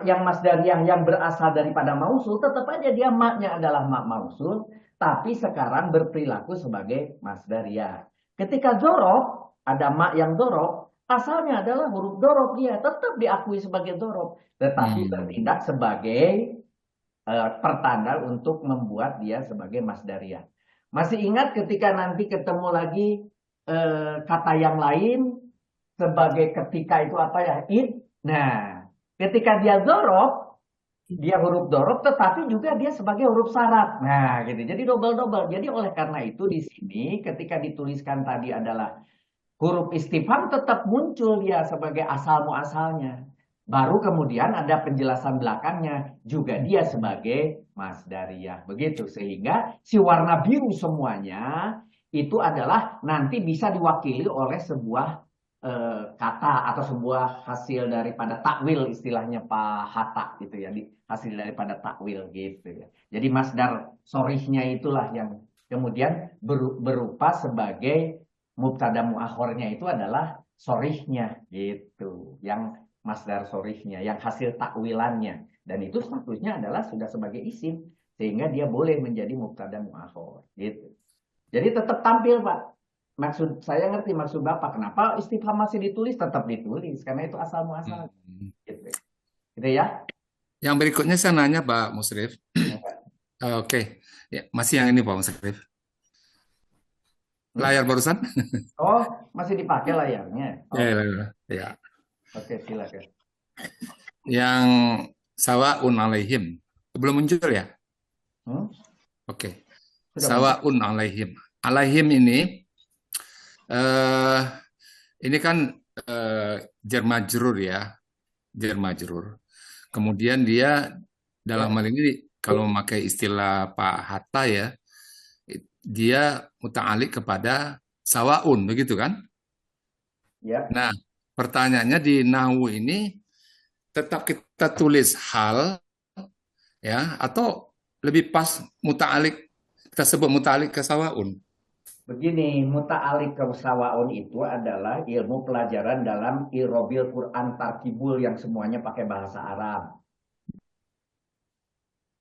yang masdariyah yang berasal daripada mausul, tetap aja dia ma-nya adalah ma mausul, tapi sekarang berperilaku sebagai masdariyah. Ketika dorob, ada ma yang dorob, asalnya adalah huruf dorob, dia tetap diakui sebagai dorob, tetapi bertindak sebagai pertanda untuk membuat dia sebagai masdariyah. Masih ingat ketika nanti ketemu lagi kata yang lain sebagai ketika itu apa ya? Id. Nah, ketika dia dorob, dia huruf dorob, tetapi juga dia sebagai huruf syarat. Nah, gitu. Jadi double-double. Jadi oleh karena itu di sini ketika dituliskan tadi adalah huruf istifham, tetap muncul dia sebagai asal muasalnya. Baru kemudian ada penjelasan belakangnya, juga dia sebagai masdariyah. Begitu, sehingga si warna biru semuanya itu adalah nanti bisa diwakili oleh sebuah kata atau sebuah hasil daripada takwil, istilahnya Pak Hatta gitu ya, hasil daripada takwil gitu ya. Jadi masdar sorihnya itulah yang kemudian berupa sebagai mubtada muakhornya itu adalah sorihnya gitu, yang masdar sorihnya, yang hasil takwilannya, dan itu statusnya adalah sudah sebagai isim sehingga dia boleh menjadi mubtada muakhor gitu. Jadi tetap tampil Pak. Maksud saya ngerti maksud Bapak. Kenapa istifham masih ditulis? Tetap ditulis karena itu asal muasal. Gitu. Gitu ya. Yang berikutnya saya nanya Pak Musrif. Oke. Ya, masih yang ini Pak Musrif. Layar barusan? Oh, masih dipakai layarnya. Oh. Ya. Oke, silakan. Yang sawaun alaihim. Belum muncul ya? Oke. Sawaun alaihim. Alaihim ini kan jar majrur ya, jar majrur. Kemudian dia dalam hal ini kalau memakai istilah Pak Hatta ya, dia muta'alik kepada sawaun begitu kan? Ya. Nah, pertanyaannya di nahwu ini tetap kita tulis hal ya, atau lebih pas muta'alik, kita sebut muta'alik ke sawaun. Begini, muta'alik ke sawaun itu adalah ilmu pelajaran dalam irobil Quran tarkibul yang semuanya pakai bahasa Arab.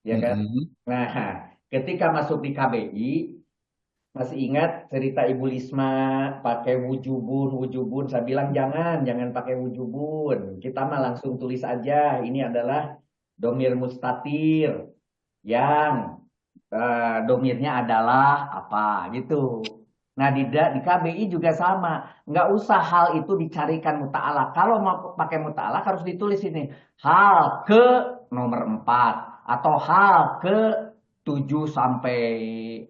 Ya kan? Nah, ketika masuk di KBI, masih ingat cerita Ibu Lisma pakai wujubun, saya bilang jangan pakai wujubun. Kita mah langsung tulis aja, ini adalah domir mustatir yang domirnya adalah apa gitu. Nah di KBI juga sama, nggak usah hal itu dicarikan muta'alaq. Kalau mau pakai muta'alaq harus ditulis ini hal ke nomor 4 atau hal ke 7 sampai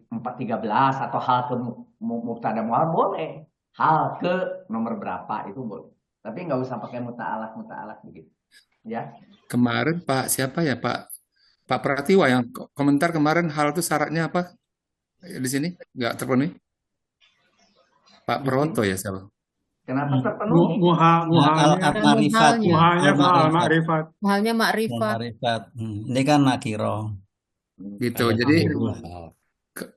13 atau hal ke mubtada mu'awwal boleh, hal ke nomor berapa itu boleh. Tapi nggak usah pakai muta'alaq begitu. Ya. Kemarin Pak siapa ya Pak Pratiwa yang komentar kemarin hal itu syaratnya apa di sini nggak terpenuhi? Pak Pronto ya siapa? Kenapa terpenuhi? Muhalnya makrifat. Ini kan nakiro. Gitu. Jadi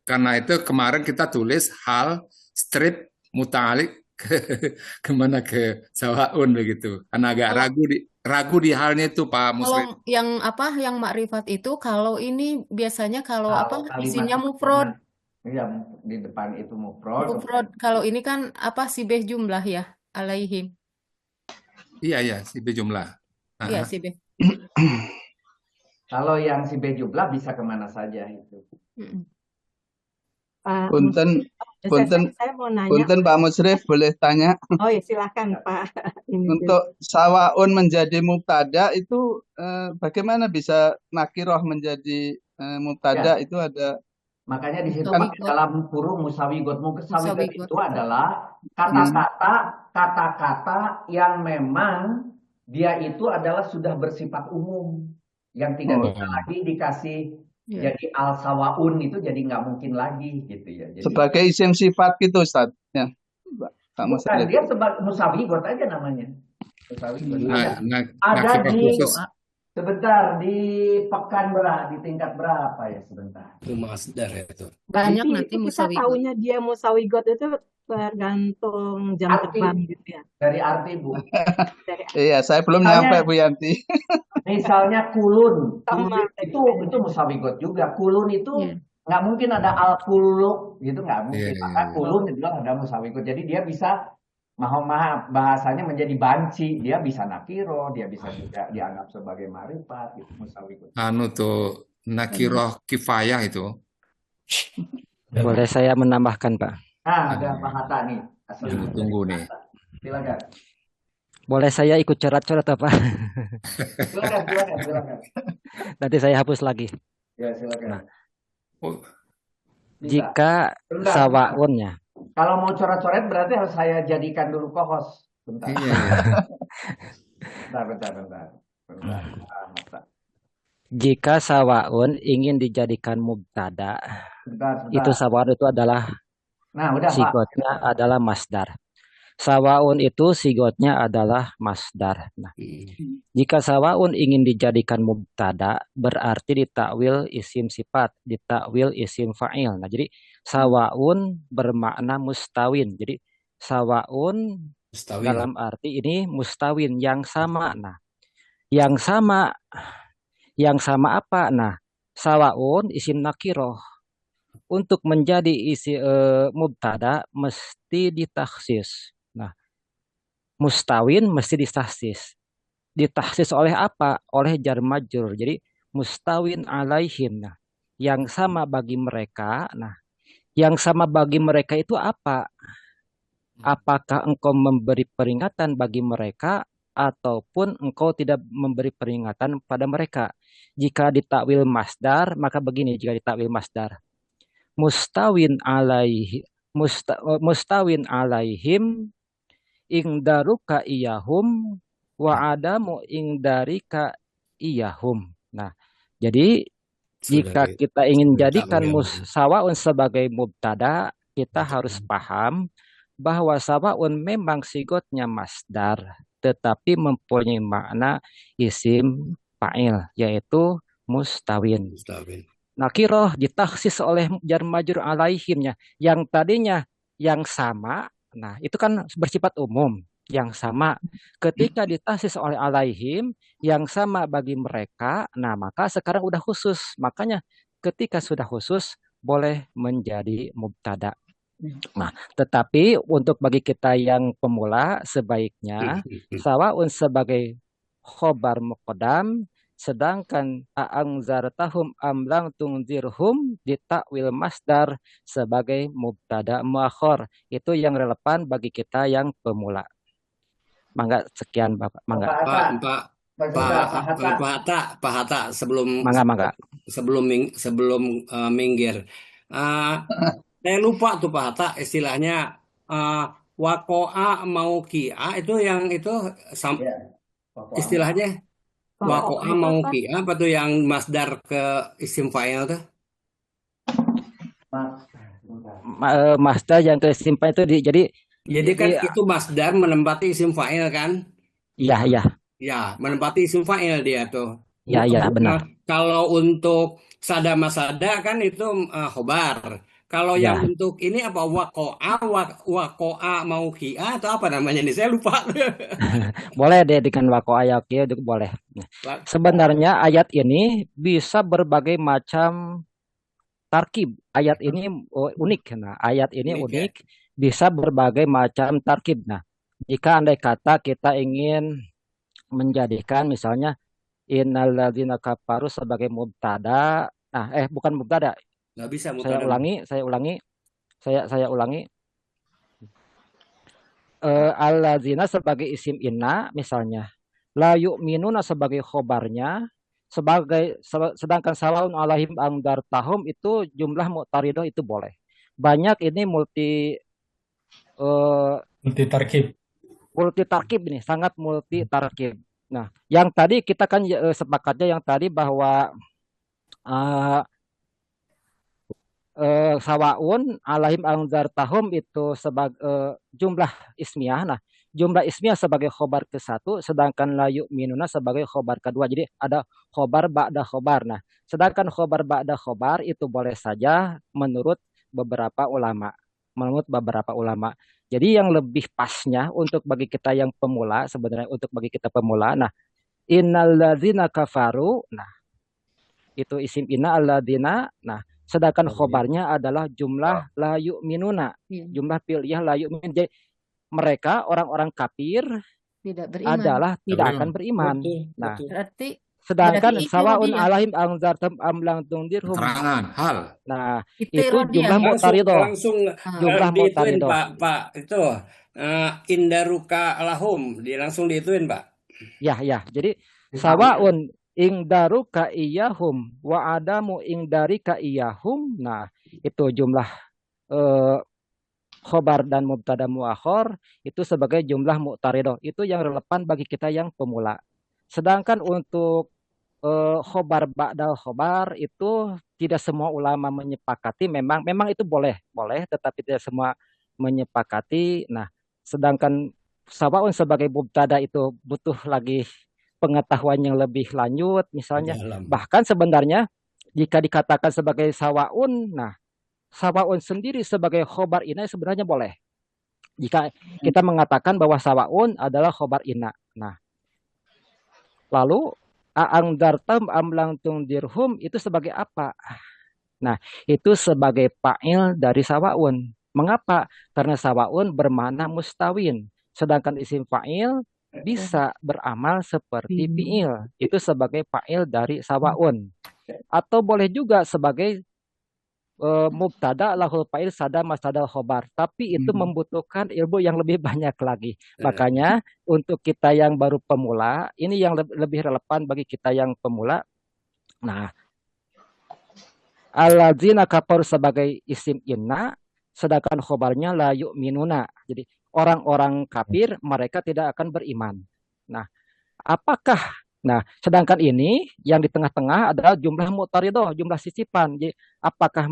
karena itu kemarin kita tulis hal strip muta'alik kemana ke sawaun begitu. Karena agak ragu di halnya itu Pak Muslim. Kalau yang makrifat itu kalau ini biasanya kalau isinya mufrad. Iya, di depan itu mufrad. Kalau ini kan sibeh jumlah ya, alaihim. Iya, sibeh jumlah. Iya, sibeh. Kalau yang sibeh jumlah bisa kemana saja itu. Punten saya mau nanya. Pak Musrif boleh tanya? Oh ya silakan Pak. Untuk sawaun menjadi mubtada itu bagaimana bisa nakiroh menjadi mubtada itu ada. Makanya di situ dalam kurung musawigot itu adalah kata-kata yang memang dia itu adalah sudah bersifat umum yang tidak bisa lagi dikasih jadi al sawaun itu jadi nggak mungkin lagi gitu ya. Jadi, sebagai isim sifat gitu Ustaz ya. Bukan, dia sebagai musawigot aja namanya. Musawigot. Ada di sebentar di pekan di tingkat berapa ya sebentar? Itu masdar itu. Banyak nanti kita tahunya dia musawigot itu tergantung jam terbang gitu ya. Dari arti Bu. Iya, saya belum nyampe Bu Yanti. Misalnya kulun itu musawigot juga. Kulun itu nggak mungkin ada al kuluk gitu, nggak mungkin. Maka kulun itu ada musawigot. Jadi dia bisa bahasanya menjadi banci, dia bisa nakiro, dia bisa juga dianggap sebagai ma'rifat gitu, musawigot. Tuh nakiroh kifayah itu. Boleh saya menambahkan Pak? Ada Pak Hatta nih. Tunggu nih. Silakan. Boleh saya ikut coret-coret apa? Silakan. Nanti saya hapus lagi. Ya, silakan. Jika sawaunnya. Kalau mau coret-coret berarti harus saya jadikan dulu co-host. Bentar. Bentar. Jika sawaun ingin dijadikan mubtada, bentar. itu sawaun itu adalah Nah, udah Pak. Sigotnya adalah masdar. Sawaun itu sigotnya adalah masdar. Nah, jika sawaun ingin dijadikan mubtada, berarti ditakwil isim sifat, ditakwil isim fa'il. Nah, jadi sawaun bermakna mustawin. Jadi sawaun Mustawin. dalam arti ini mustawin yang sama. Nah, yang sama apa? Nah, sawaun isim nakiroh. Untuk menjadi isi mubtada mesti ditaksis. Nah, mustawin mesti ditaksis. Ditaksis oleh apa? Oleh jar majrur. Jadi mustawin alaihim. Nah, yang sama bagi mereka. Nah, yang sama bagi mereka itu apa? Apakah engkau memberi peringatan bagi mereka ataupun engkau tidak memberi peringatan pada mereka? Jika ditakwil masdar, maka begini jika ditakwil masdar. Mustawin alaihim ingdaruka iyahum wa adamu ingdarika iyahum. Nah, jadi jika kita ingin jadikan sawaun sebagai mubtada, kita harus paham bahwa sawaun memang sigotnya masdar, tetapi mempunyai makna isim fa'il, yaitu mustawin. Nakiroh ditaksis oleh jar majrur alaihimnya, yang tadinya yang sama. Nah, itu kan bersifat umum, yang sama. Ketika ditaksis oleh alaihim, yang sama bagi mereka, nah maka sekarang udah khusus. Makanya ketika sudah khusus, boleh menjadi mubtada. Nah, tetapi untuk bagi kita yang pemula, sebaiknya sawaun sebagai khobar muqaddam, sedangkan a'angzartahum amlang tungzirhum ditakwil masdar sebagai mubtada muakhir. Itu yang relevan bagi kita yang pemula. Mangga sekian Bapak. Mangga. Pak Hatta sebelum Mangga. sebelum minggir. Saya lupa tuh Pak Hatta istilahnya wakoa mau kia itu yang itu istilahnya wakoa mau kia apa tuh yang masdar ke isim fa'il tuh? Masdar yang ke isim fa'il itu jadi kan itu masdar menempati isim fa'il kan? Iya. Ya, menempati isim fa'il dia tuh. Iya, benar. Kalau untuk sada masada kan itu khobar. Kalau yang untuk ini apa wakoa mau kia atau apa namanya nih? Saya lupa. Boleh deh dengan wakoa ya kia boleh. Sebenarnya ayat ini bisa berbagai macam tarkib. Ayat ini unik. Nah, ayat ini unik bisa berbagai macam tarkib. Nah, jika andai kata kita ingin menjadikan misalnya innalladzina kafaru sebagai mubtada. Nah, bukan mubtada. Nggak bisa Saya ulangi. Alladzina sebagai isim inna misalnya. La yu'minuna sebagai khobarnya. Sedangkan sawaun alaihim angdartahum itu jumlah mu'taridah itu boleh. Banyak ini multi tarkib ini, sangat multi tarkib. Nah, yang tadi kita kan sepakatnya yang tadi bahwa sawaun alaihim angzartahum itu sebagai jumlah ismiyah. Nah, jumlah ismiyah sebagai khobar ke-1, sedangkan la yu'minuna sebagai khobar kedua. Jadi ada khobar ba'da khobar. Nah, sedangkan khobar ba'da khobar itu boleh saja menurut beberapa ulama. Jadi yang lebih pasnya untuk bagi kita yang pemula, sebenarnya untuk bagi kita pemula, nah innalladzina kafaru, nah itu isim inna alladzina, nah sedangkan khobarnya adalah jumlah la yu'minuna, jumlah fi'liyah la yu'min. Jadi mereka orang-orang kafir tidak beriman. adalah tidak akan beriman. Nah, Berarti sedangkan itu sawaun dia. alaihim angzartum amlang tungdirhum. Keterangan hal. Nah, Itu itu dia. jumlah mu'taridah. Langsung Jumlah diituin mu'taridah. Pak itu indaruka lahum langsung diituin Pak. Ya. Jadi sawaun ingdaruka iyahum wa adamu ingdarika iyahum. Nah, itu jumlah khobar dan mubtada muakhir itu sebagai jumlah mu'taridah. Itu yang relevan bagi kita yang pemula. Sedangkan untuk khobar ba'dal khobar itu tidak semua ulama menyepakati, memang itu boleh, tetapi tidak semua menyepakati. Nah, sedangkan sawaun sebagai mubtada itu butuh lagi pengetahuan yang lebih lanjut, misalnya. Bahkan sebenarnya jika dikatakan sebagai sawaun, nah sawaun sendiri sebagai khobar ina sebenarnya boleh. Jika kita mengatakan bahwa sawaun adalah khobar ina. Nah, lalu aang dartam amlang tungdirhum itu sebagai apa? Nah, itu sebagai fa'il dari sawaun. Mengapa? Karena sawaun bermakna mustawin. Sedangkan isim fa'il bisa beramal seperti fi'il. Itu sebagai fa'il dari sawaun. Atau boleh juga sebagai mubtada lahul fa'il sada masada khobar. Tapi itu membutuhkan ilmu yang lebih banyak lagi. Makanya untuk kita yang baru pemula, ini yang lebih relevan bagi kita yang pemula. Nah, alladzina kafaru sebagai isim inna, sedangkan khobarnya la yu'minuna. Jadi orang-orang kafir mereka tidak akan beriman. Nah, sedangkan ini yang di tengah-tengah adalah jumlah mu'taridah, jumlah sisipan. Jadi, apakah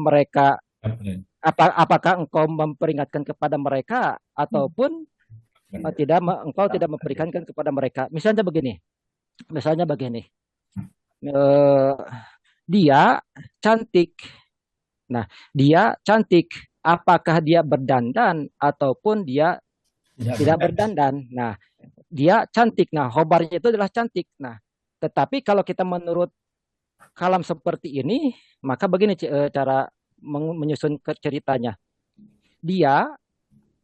engkau memperingatkan kepada mereka ataupun engkau tidak memperingatkan kepada mereka? Misalnya begini. Dia cantik. Nah, dia cantik. Apakah dia berdandan ataupun dia tidak berdandan? Nah, dia cantik. Nah, khobarnya itu adalah cantik. Nah, tetapi kalau kita menurut kalam seperti ini, maka begini cara menyusun ceritanya.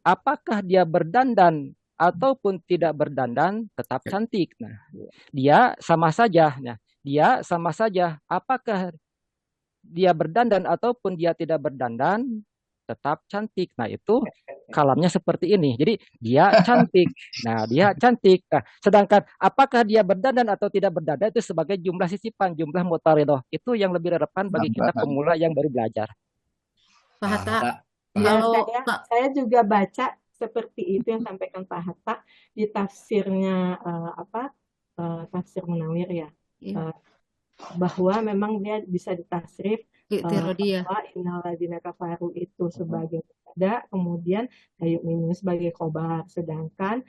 Apakah dia berdandan ataupun tidak berdandan, tetap cantik. Nah, dia sama saja. Nah, dia sama saja. Apakah dia berdandan ataupun dia tidak berdandan, tetap cantik. Nah, itu kalamnya seperti ini. Jadi dia cantik. Nah, dia cantik. Nah, sedangkan apakah dia berdandan atau tidak berdandan itu sebagai jumlah sisipan, jumlah mu'taridah. Itu yang lebih relevan bagi kita pemula yang baru belajar. Pak Hatta, Saya juga baca seperti itu yang sampaikan Pak Hatta di tafsirnya tafsir Munawir ya. Bahwa memang dia bisa ditasrif bahwa innalladzina kafaru itu sebagai mubtada, kemudian yu'minun sebagai khobar, sedangkan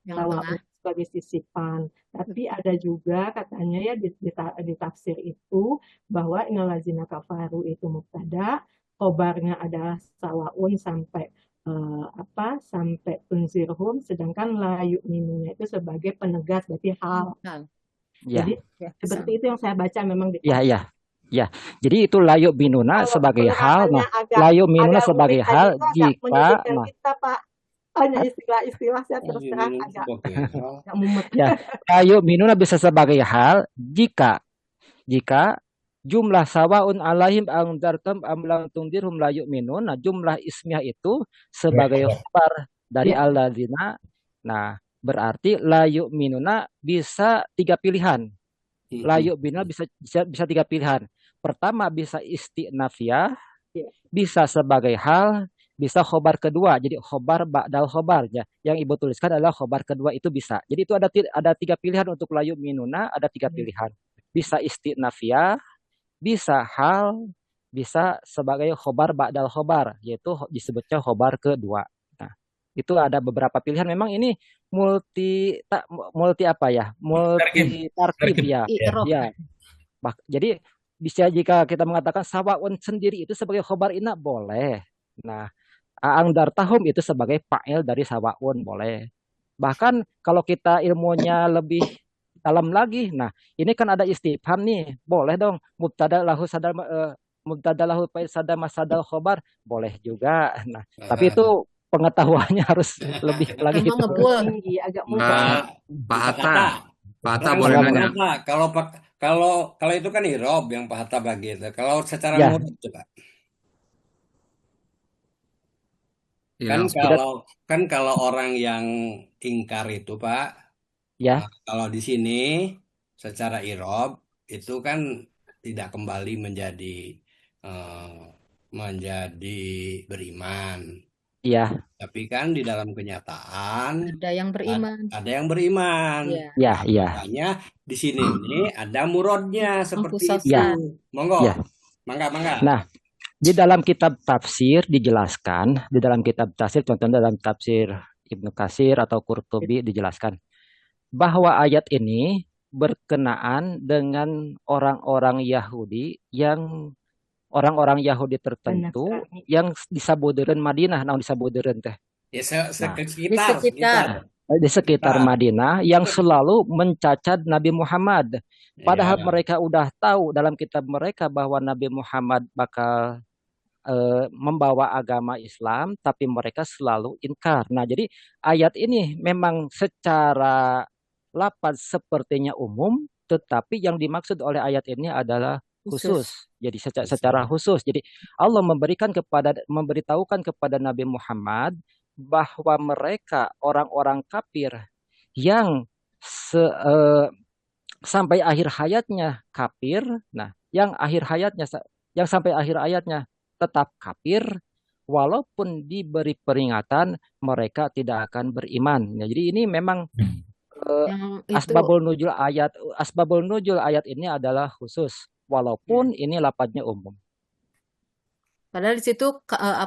sawaun sebagai sisipan. Tapi ada juga katanya ya di tafsir itu bahwa innalladzina kafaru itu mubtada, khobarnya adalah sawaun sampai sampai tunzirhum, sedangkan la yu'minunnya itu sebagai penegas, berarti hal. Ya. Jadi seperti itu yang saya baca memang di Ya. Jadi itu la yu'minuna sebagai hal. Nah, la yu'minuna sebagai hal jika kita Pak, hanya istilah-istilah saya terus terang agak mumet. Ya, la yu'minuna bisa sebagai hal jika jumlah sawaun alaihim angdartum am lam tundirhum la yu'minun. Nah, jumlah ismiyah itu sebagai khabar dari alladzina. Nah, berarti la yu'minuna bisa 3 pilihan. La yu'minuna bisa 3 pilihan. Pertama bisa istinafiyah, bisa sebagai hal, bisa khobar kedua. Jadi khobar ba'dal khobar ya. Yang Ibu tuliskan adalah khobar kedua itu bisa. Jadi itu ada 3 pilihan untuk la yu'minuna, ada 3 pilihan. Bisa istinafiyah, bisa hal, bisa sebagai khobar ba'dal khobar, yaitu disebutnya khobar kedua. Nah, itu ada beberapa pilihan. Memang ini multi tarkib ya. Jadi bisa jika kita mengatakan sawaun sendiri itu sebagai khobar ina boleh. Nah, aang dartahum itu sebagai fa'il dari sawaun boleh. Bahkan kalau kita ilmunya lebih dalam lagi, nah ini kan ada istifham nih, boleh dong mubtada lahu fa'il sada masadal khobar boleh juga. Nah, tapi itu pengetahuannya harus lebih lagi gitu. Agak Pak Hatta boleh nanya. Kalau itu kan irob yang Pak Hatta bagi itu. Kalau secara murad coba. Kan kalau orang yang ingkar itu Pak, kalau di sini secara irob itu kan tidak kembali menjadi beriman. Iya. Tapi kan di dalam kenyataan ada yang beriman. Ada yang beriman. Iya. Makanya di sini ini ada murodnya seperti itu. Iya. Monggo. Mangga. Nah, di dalam kitab tafsir dijelaskan, di dalam kitab tafsir, contohnya dalam tafsir Ibnu Katsir atau Qurtubi dijelaskan bahwa ayat ini berkenaan dengan orang-orang Yahudi yang orang-orang Yahudi tertentu Nasrani. yang disabudeureuh Madinah, naon disabudeureuh teh. Ya, Nah, Di sekitar. sekitar. di sekitar Madinah yang selalu mencacat Nabi Muhammad. Padahal Ya. mereka udah tahu dalam kitab mereka bahwa Nabi Muhammad bakal membawa agama Islam, tapi mereka selalu inkar. Nah, jadi ayat ini memang secara lafaz sepertinya umum, tetapi yang dimaksud oleh ayat ini adalah khusus. Khusus. Jadi secara khusus. Jadi Allah memberitahukan kepada Nabi Muhammad bahwa mereka orang-orang kafir yang sampai akhir hayatnya kafir, nah yang sampai akhir hayatnya tetap kafir, walaupun diberi peringatan mereka tidak akan beriman. Ya, jadi ini memang Yang itu asbabul nuzul ayat ini adalah khusus, walaupun ini lafadznya umum. padahal di situ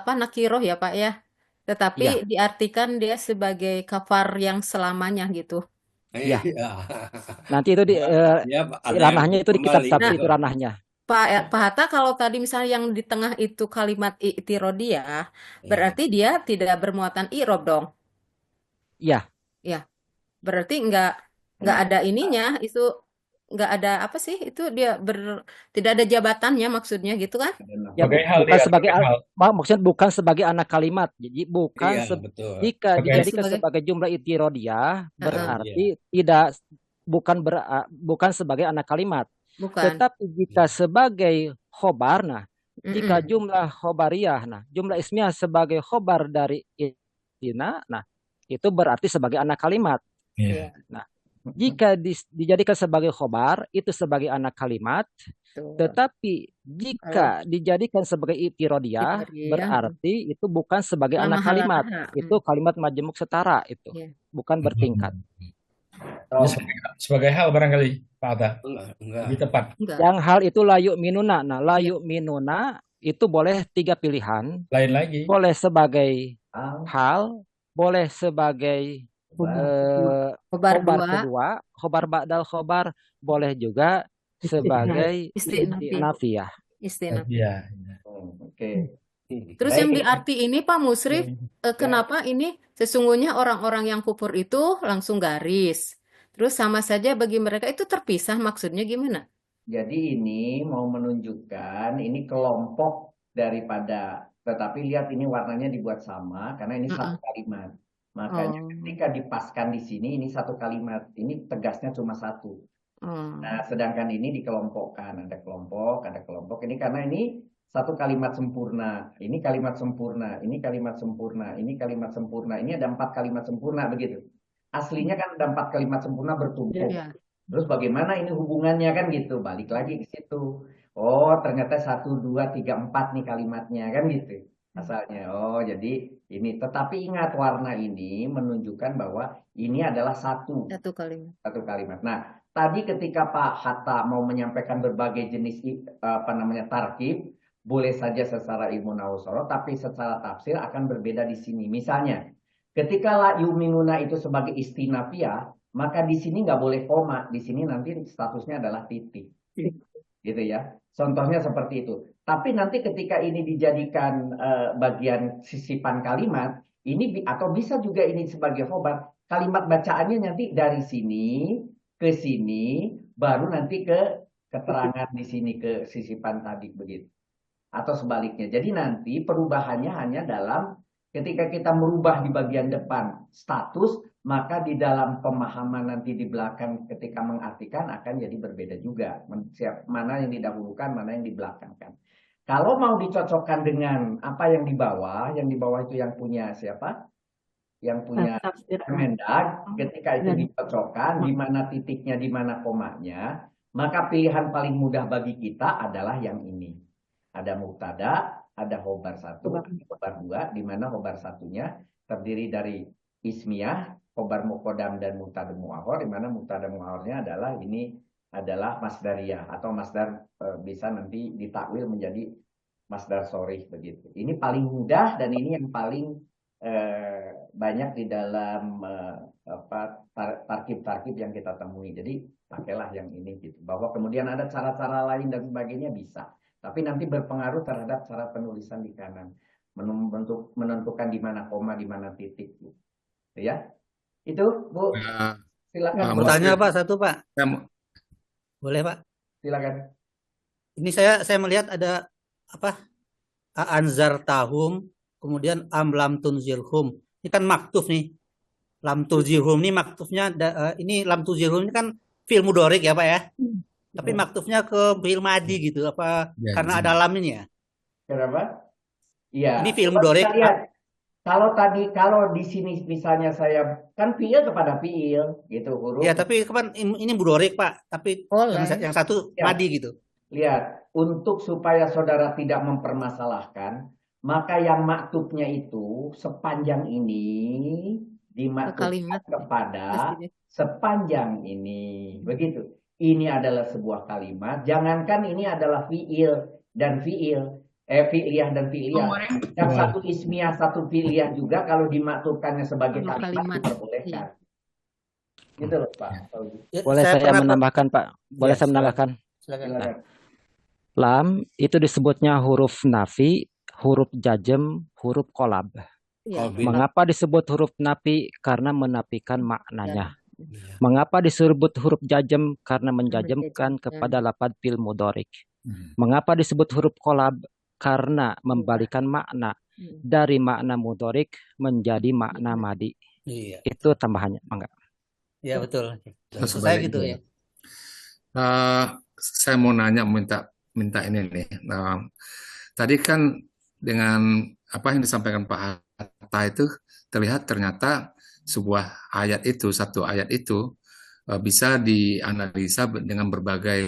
nakiroh ya Pak ya. Tetapi Iya. diartikan dia sebagai kafar yang selamanya gitu. Iya. Iya. Nanti itu Ya, ada yang ranahnya itu di kitab kembali. tafsir itu ranahnya. Pak Hatta, kalau tadi misalnya yang di tengah itu kalimat i'tirodiyah, berarti dia tidak bermuatan i'rob dong. Iya. Ya, berarti nggak ada ininya, itu nggak ada apa sih? Itu dia tidak ada jabatannya maksudnya gitu kan? Ya, maksudnya bukan sebagai anak kalimat. Jadi bukan Iya, betul. jika dijadikan sebagai jumlah i'tirodiyah berarti bukan sebagai anak kalimat. Bukan. Tetapi jika sebagai khobar, nah jika jumlah khobariyah, nah jumlah ismiyah sebagai khobar dari istina, nah itu berarti sebagai anak kalimat. Iya. Nah, jika dijadikan sebagai khobar itu sebagai anak kalimat, tetapi jika dijadikan sebagai i'tirodiyah berarti itu bukan sebagai anak kalimat, itu kalimat majemuk setara itu, bukan bertingkat. Sebagai hal barangkali Pak Atta. Enggak. Lebih tepat. Yang hal itu layu minuna. Nah, layu minuna itu boleh 3 pilihan. Lain lagi. Boleh sebagai hal, boleh sebagai khobar kedua, khobar ba'dal khobar, boleh juga sebagai istinafiyah. Istinafiyah. Oke. Terus yang diarti ini Pak Musrif, kenapa ini sesungguhnya orang-orang yang kufur itu langsung garis. Terus sama saja bagi mereka itu terpisah, maksudnya gimana? Jadi ini mau menunjukkan ini kelompok daripada, tetapi lihat ini warnanya dibuat sama karena ini satu kalimat. Makanya ketika dipaskan di sini ini satu kalimat, ini tegasnya cuma satu. Nah, sedangkan ini dikelompokkan, ada kelompok. Ini karena ini satu kalimat sempurna, ini kalimat sempurna, ini kalimat sempurna, ini kalimat sempurna, ini ada 4 kalimat sempurna begitu. Aslinya kan ada 4 kalimat sempurna bertumpuk. Terus bagaimana ini hubungannya kan gitu, balik lagi ke situ. Oh ternyata 1, 2, 3, 4 nih kalimatnya kan gitu asalnya. Oh jadi ini, tetapi ingat warna ini menunjukkan bahwa ini adalah satu kalimat. Nah tadi ketika Pak Hatta mau menyampaikan berbagai jenis tarkib, boleh saja secara ilmu nahwu shoroh, tapi secara tafsir akan berbeda di sini. Misalnya, ketika la yuminuna itu sebagai istinafiyah, maka di sini nggak boleh koma. Di sini nanti statusnya adalah titik. Gitu ya. Contohnya seperti itu. Tapi nanti ketika ini dijadikan bagian sisipan kalimat, ini atau bisa juga ini sebagai khobar, kalimat bacaannya nanti dari sini ke sini, baru nanti ke keterangan di sini ke sisipan tadi begitu. Atau sebaliknya. Jadi nanti perubahannya hanya dalam ketika kita merubah di bagian depan status, maka di dalam pemahaman nanti di belakang ketika mengartikan akan jadi berbeda juga. Mana yang didahulukan, mana yang dibelakangkan. Kalau mau dicocokkan dengan apa yang di bawah itu yang punya siapa? Yang punya Kemendag, ketika itu dicocokkan, di mana titiknya, di mana komanya, maka pilihan paling mudah bagi kita adalah yang ini. Ada mubtada, ada khobar 1, khobar 2, di mana khobar 1-nya terdiri dari ismiyah, khobar muqaddam dan mubtada muakhir, di mana mubtada muakhirnya adalah ini adalah masdariyah atau masdar bisa nanti ditakwil menjadi masdar sorih begitu. Ini paling mudah dan ini yang paling banyak di dalam tarkib-tarkib yang kita temui. Jadi pakailah yang ini gitu. Bahwa kemudian ada cara-cara lain dan sebagainya bisa. Tapi nanti berpengaruh terhadap cara penulisan di kanan. Menentukan di mana koma, di mana titik. Gitu. Ya. Itu, Bu. Silakan. Bertanya Pak, satu Pak. Boleh Pak? Silakan. Ini saya melihat ada apa? Anzar tahum, kemudian lam tunzirhum. Ini kan maktuf nih. Lam tunzirhum ini maktufnya ini lam tunzirhum ini kan fi'il mudhari ya Pak ya. Tapi maktufnya ke fi'il madi gitu apa Ya, karena ada lam ini ya. Kenapa? Iya. Ini fi'il mudhari. Kalau di sini misalnya saya kan fi'il kepada fi'il gitu huruf. Ya, tapi kan ini mudhari Pak, tapi yang satu madi gitu. Lihat, untuk supaya saudara tidak mempermasalahkan, maka yang maktubnya itu sepanjang ini dimaktubkan kepada sepanjang ini. Begitu. Ini adalah sebuah kalimat. Jangankan ini adalah fi'il dan fi'il. Fi'liyah dan fi'liyah. Yang satu ismiyah, satu fi'liyah juga kalau dimaktubkannya sebagai kalimat diperbolehkan. Gitu loh Pak. Boleh saya menambahkan Pak? Boleh saya menambahkan? Silakan. Lam itu disebutnya huruf nafi, huruf jazm, huruf kolab. Mengapa disebut huruf nafi? Karena menafikan maknanya. Mengapa disebut huruf jazm? Karena menjazmkan kepada lafaz fil mudhari. Mengapa disebut huruf kolab? Karena membalikan makna dari makna mudhari menjadi makna madi. Iya. Itu tambahannya, enggak? Iya betul. Saya gitu ya. Saya mau minta ini nih. Tadi kan dengan apa yang disampaikan Pak Hatta itu ternyata sebuah ayat itu, satu ayat itu bisa dianalisa dengan berbagai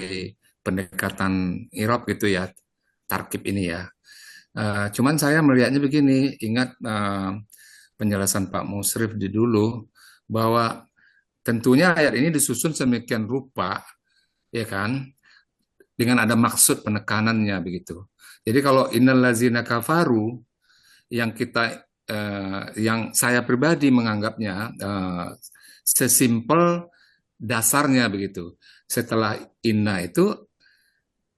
pendekatan i'rab gitu ya, tarkib ini ya. Cuman saya melihatnya begini, ingat penjelasan Pak Musrif di dulu bahwa tentunya ayat ini disusun sedemikian rupa, ya kan, dengan ada maksud penekanannya begitu. Jadi kalau innal ladzina kafaru yang yang saya pribadi menganggapnya sesimpel dasarnya begitu. Setelah inna itu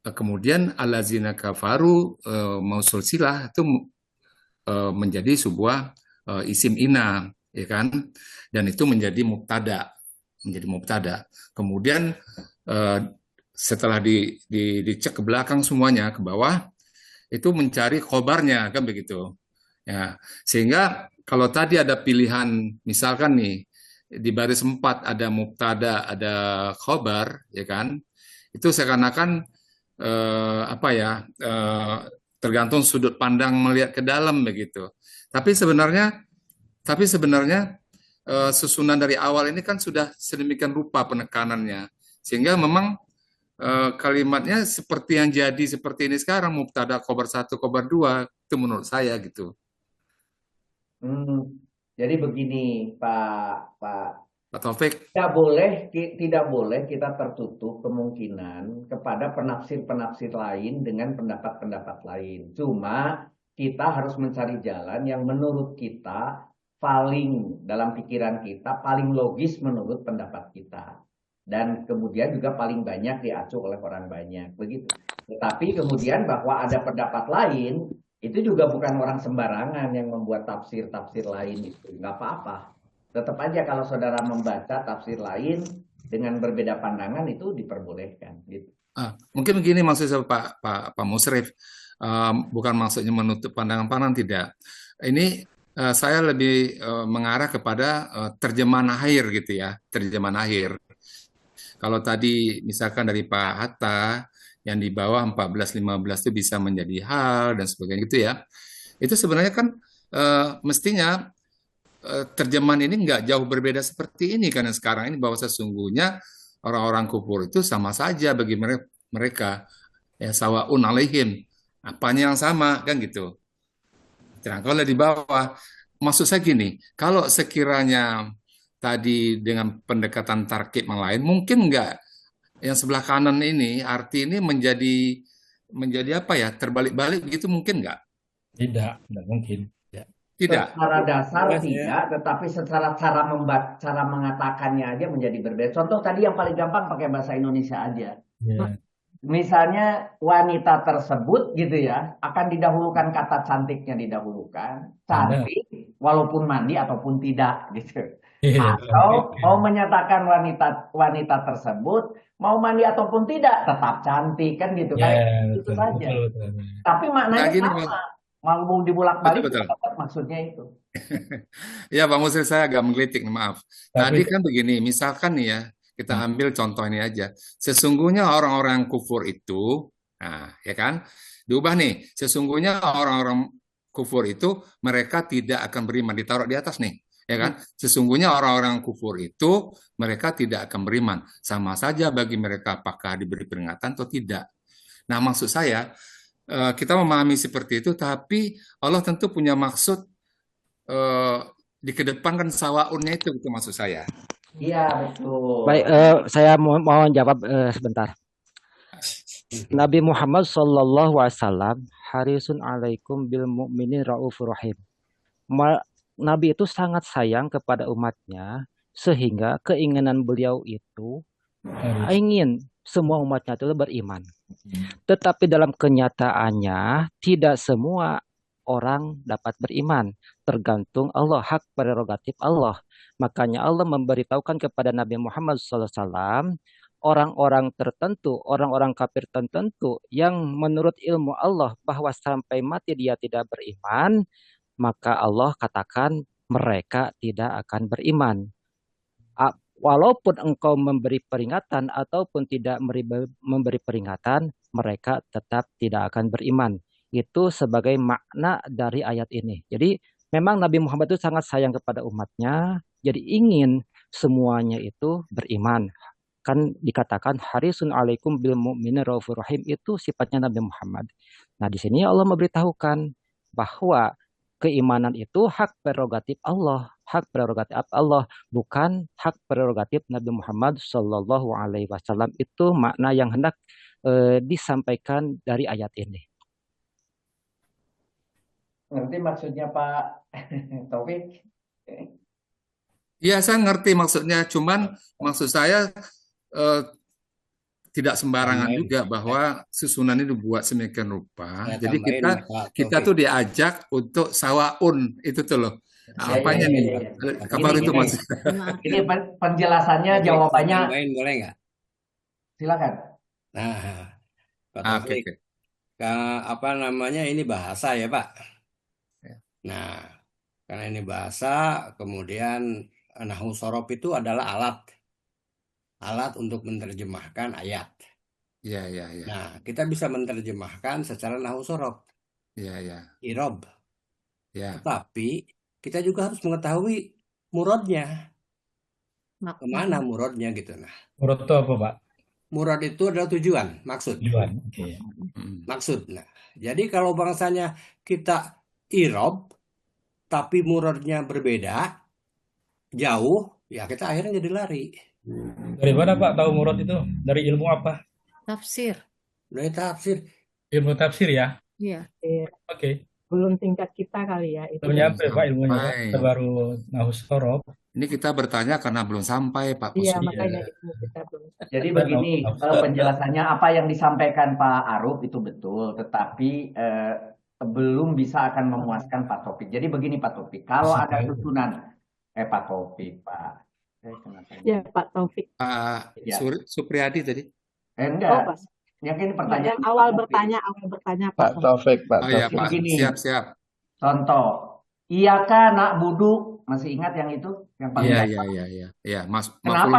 kemudian allazina kafaru mausul silah itu menjadi sebuah isim inna, ya kan? Dan itu menjadi mubtada. Kemudian setelah dicek ke belakang semuanya ke bawah itu mencari khobarnya kan begitu. Ya, sehingga kalau tadi ada pilihan misalkan nih di baris 4 ada mubtada, ada khobar, ya kan? Itu seakan-akan tergantung sudut pandang melihat ke dalam begitu. Tapi sebenarnya susunan dari awal ini kan sudah sedemikian rupa penekanannya, sehingga memang kalimatnya seperti yang jadi seperti ini sekarang, mubtada khobar 1 khobar 2 itu menurut saya gitu. Jadi begini Pak Taufik. Tidak boleh kita tertutup kemungkinan kepada penafsir-penafsir lain dengan pendapat-pendapat lain. Cuma kita harus mencari jalan yang menurut kita paling dalam pikiran kita paling logis menurut pendapat kita. Dan kemudian juga paling banyak diacu oleh orang banyak, begitu. Tetapi kemudian bahwa ada pendapat lain, itu juga bukan orang sembarangan yang membuat tafsir-tafsir lain itu. Nggak apa-apa. Tetap aja kalau saudara membaca tafsir lain dengan berbeda pandangan itu diperbolehkan. Gitu. Mungkin begini maksud saya Pak Musrif. Bukan maksudnya menutup pandangan tidak. Ini saya lebih mengarah kepada terjemahan akhir gitu ya. Terjemahan akhir. Kalau tadi misalkan dari Pak Hatta yang di bawah 14-15 itu bisa menjadi hal dan sebagainya gitu ya. Itu sebenarnya kan mestinya terjemahan ini nggak jauh berbeda seperti ini karena sekarang ini bahwa sesungguhnya orang-orang kufur itu sama saja bagi mereka ya sawaun alaihim, apanya yang sama kan gitu. Nah, kalau di bawah maksud saya gini, kalau sekiranya tadi dengan pendekatan tarkib yang lain mungkin nggak yang sebelah kanan ini arti ini menjadi apa ya? Terbalik-balik gitu mungkin nggak? Tidak mungkin. Tidak. Secara dasar Jelas ya. tidak, tetapi secara cara mengatakannya aja menjadi berbeda. Contoh tadi yang paling gampang pakai bahasa Indonesia aja. Ya. Misalnya wanita tersebut gitu ya, akan didahulukan kata cantiknya didahulukan, cantik walaupun mandi ataupun tidak gitu. Atau mau menyatakan wanita tersebut mau mandi ataupun tidak tetap cantik kan gitu kan. Ya, Itu betul, saja. betul. Tapi maknanya Nah, gini, sama. Mau dibulak-balik Betul. tetap maksudnya itu. Ya, Pak Musri, saya agak menggelitik, maaf. Tadi Tapi kan begini, misalkan nih ya, kita ambil contoh ini aja. Sesungguhnya orang-orang kufur itu, nah, ya kan, diubah nih. Sesungguhnya orang-orang kufur itu mereka tidak akan beriman, ditaruh di atas nih, ya kan? Sesungguhnya orang-orang kufur itu mereka tidak akan beriman. Sama saja bagi mereka apakah diberi peringatan atau tidak. Nah, maksud saya kita memahami seperti itu, tapi Allah tentu punya maksud dikedepankan sawaunnya itu maksud saya. Iya, betul. Baik, saya mau jawab sebentar. Nabi Muhammad SAW harisun alaikum bil mu'minin raufur rahim. Nabi itu sangat sayang kepada umatnya sehingga keinginan beliau itu ingin semua umatnya itu beriman. Tetapi dalam kenyataannya tidak semua orang dapat beriman. Tergantung Allah, hak prerogatif Allah. Makanya Allah memberitahukan kepada Nabi Muhammad SAW orang-orang tertentu, orang-orang kafir tertentu yang menurut ilmu Allah bahwa sampai mati dia tidak beriman, maka Allah katakan mereka tidak akan beriman. Walaupun engkau memberi peringatan ataupun tidak memberi peringatan, mereka tetap tidak akan beriman. Itu sebagai makna dari ayat ini. Jadi memang Nabi Muhammad itu sangat sayang kepada umatnya, jadi ingin semuanya itu beriman. Kan dikatakan harisun alaikum bil mu'minin raufur rahim, itu sifatnya Nabi Muhammad. Nah, di sini Allah memberitahukan bahwa keimanan itu hak prerogatif Allah, bukan hak prerogatif Nabi Muhammad Shallallahu Alaihi Wasallam. Itu makna yang hendak disampaikan dari ayat ini. Ngerti maksudnya Pak Taufik? Iya, saya ngerti maksudnya, cuman maksud saya tidak sembarangan juga bahwa susunan ini dibuat sedemikian rupa. Jadi kita tuh diajak untuk sawaun itu tuh loh. Apanya nih? Kabar itu maksudnya. Ini penjelasannya, jawabannya. Boleh nggak? Silakan. Nah, Pak Taufik, apa namanya, ini bahasa ya Pak. Nah, karena ini bahasa, kemudian nahwu sorof itu adalah alat untuk menerjemahkan ayat. Iya. Nah, kita bisa menerjemahkan secara nahwu sorof. Iya. Irob. Ya. Tetapi kita juga harus mengetahui muradnya. Kemana muradnya gitu. Nah. Murad itu apa, Pak? Murad itu adalah tujuan, maksud. Tujuan, oke. Maksud. Nah, jadi kalau bangsanya kita irob, tapi muradnya berbeda, jauh, ya kita akhirnya jadi lari. Dari mana Pak tahu murad itu? Dari ilmu apa? Tafsir. Dari tafsir. Ilmu tafsir ya? Iya. Oke. Belum tingkat kita kali ya itu. Belum nyampe Pak ilmunya, Pak. Kita baru nahwu sorof. Ini kita bertanya karena belum sampai Pak Pusri. Iya, makanya itu kita belum. Jadi begini, penjelasannya apa yang disampaikan Pak Aruf itu betul, tetapi belum bisa akan memuaskan Pak Taufik. Jadi begini Pak Taufik, kalau ada susunan Pak Taufik, Pak. Ya, Pak Taufik. Supriyadi tadi. Enggak. Yang ini pertanyaan. Yang awal bertanya Pak Taufik, Pak Oh iya, Taufik. Pak. Begini. Siap. Contoh, iyaka na'budu, masih ingat yang itu? Yang paling gampang. Iya. Kenapa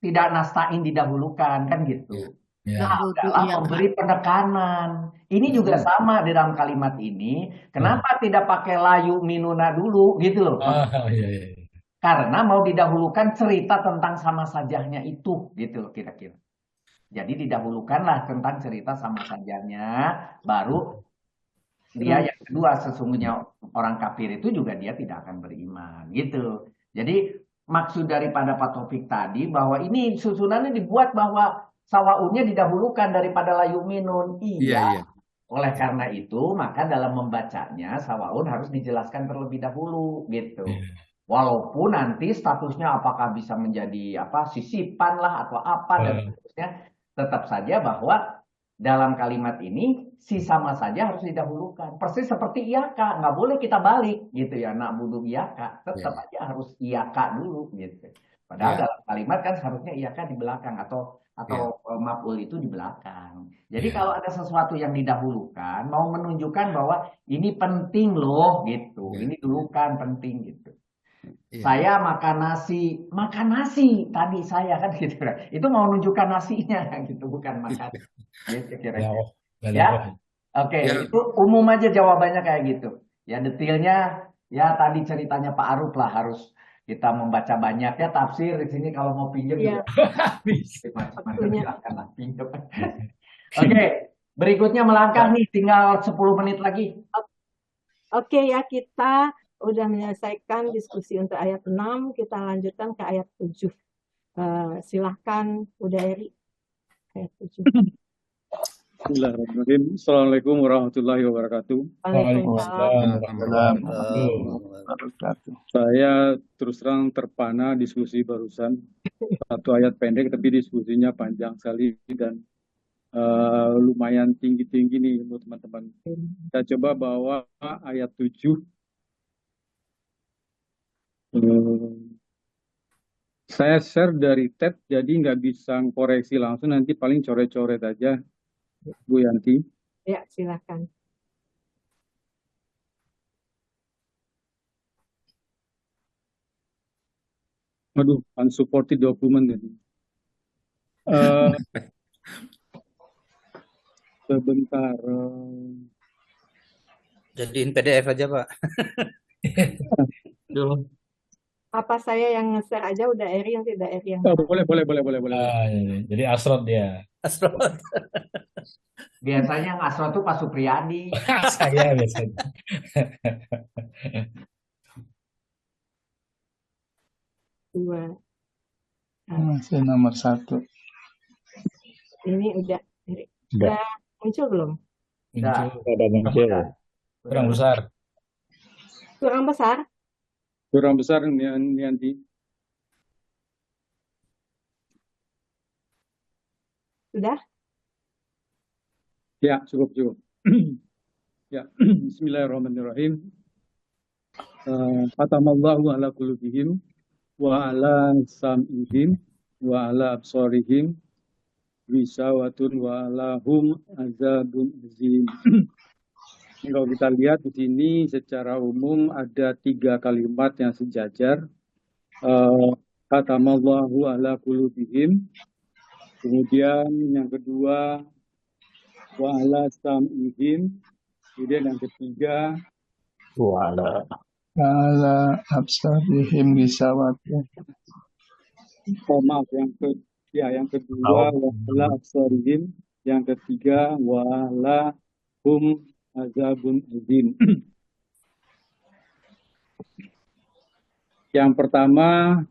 tidak nasta'in didahulukan kan gitu? Nah, adalah memberi penekanan. Ini juga sama di dalam kalimat ini. Kenapa tidak pakai layu minuna dulu gitu loh? Iya. Karena mau didahulukan cerita tentang sama sajanya itu gitu kira-kira. Jadi didahulukanlah tentang cerita sama sajanya, baru dia yang kedua, sesungguhnya orang kafir itu juga dia tidak akan beriman gitu. Jadi maksud daripada Pak Taufik tadi bahwa ini susunannya dibuat bahwa sawaunnya didahulukan daripada la yu'minun. Iya. Iya. Oleh karena itu, maka dalam membacanya sawaun harus dijelaskan terlebih dahulu gitu. Walaupun nanti statusnya apakah bisa menjadi sisipan lah atau apa dan seterusnya, tetap saja bahwa dalam kalimat ini si sama saja harus didahulukan. Persis seperti iyaka, nggak boleh kita balik gitu ya. Na'budu iyaka, tetap aja harus iyaka dulu gitu. Padahal dalam kalimat kan seharusnya iyaka di belakang atau maf'ul itu di belakang. Jadi kalau ada sesuatu yang didahulukan, mau menunjukkan bahwa ini penting loh gitu. Ini dulukan penting gitu. Saya makan nasi tadi saya kan gitu. Itu mau menunjukkan nasinya gitu, bukan makan. Gitu kira-kira. Ya, oke, itu umum aja jawabannya kayak gitu. Ya detailnya ya tadi ceritanya Pak Aruf lah, harus kita membaca banyak ya tafsir di sini. Kalau mau pinjam juga macam-macam silakanlah pinjam. Oke, berikutnya melangkah nih, tinggal 10 menit lagi. Oke ya, kita udah menyelesaikan diskusi untuk ayat 6, kita lanjutkan ke ayat 7. Silahkan Uda Eri. Ayat 7. Bismillahirrahmanirrahim. Assalamualaikum warahmatullahi wabarakatuh. Waalaikumsalam. Saya terus terang terpana diskusi barusan. Satu ayat pendek tapi diskusinya panjang sekali dan lumayan tinggi-tinggi nih untuk teman-teman. Kita coba bawa ayat 7. Saya share dari tab, jadi nggak bisa koreksi langsung, nanti paling coret-coret aja, Bu Yanti. Ya, silakan. Aduh, unsupported document ini. Sebentar. Jadiin PDF aja, Pak. Aduh. Apa saya yang nge-share aja, Uda Eri, yang tidak Eri yang boleh. Jadi asrot dia. Asrot. Biasanya yang asrot tuh Pak Supriyadi. Saya biasanya. Dua. Masih nomor 1. Ini udah muncul belum? Muncul. Kurang besar. Kurang besar? Kurang besar Yanti. Sudah? Ya, cukup. Ya, Bismillahirrahmanirrahim. Khatamallahu ala qulubihim wa ala sam'ihim wa ala absarihim wisawatun wa lahum azabun azim. Kalau kita lihat di sini secara umum ada 3 kalimat yang sejajar. Khatamallahu ala qulubihim. Kemudian yang kedua wa ala sam'ihim. Kemudian yang ketiga wa ala absarihim gisawatun. Maaf, yang kedua wa ala absarihim, yang ketiga wa ala hum azabun azim. Yang pertama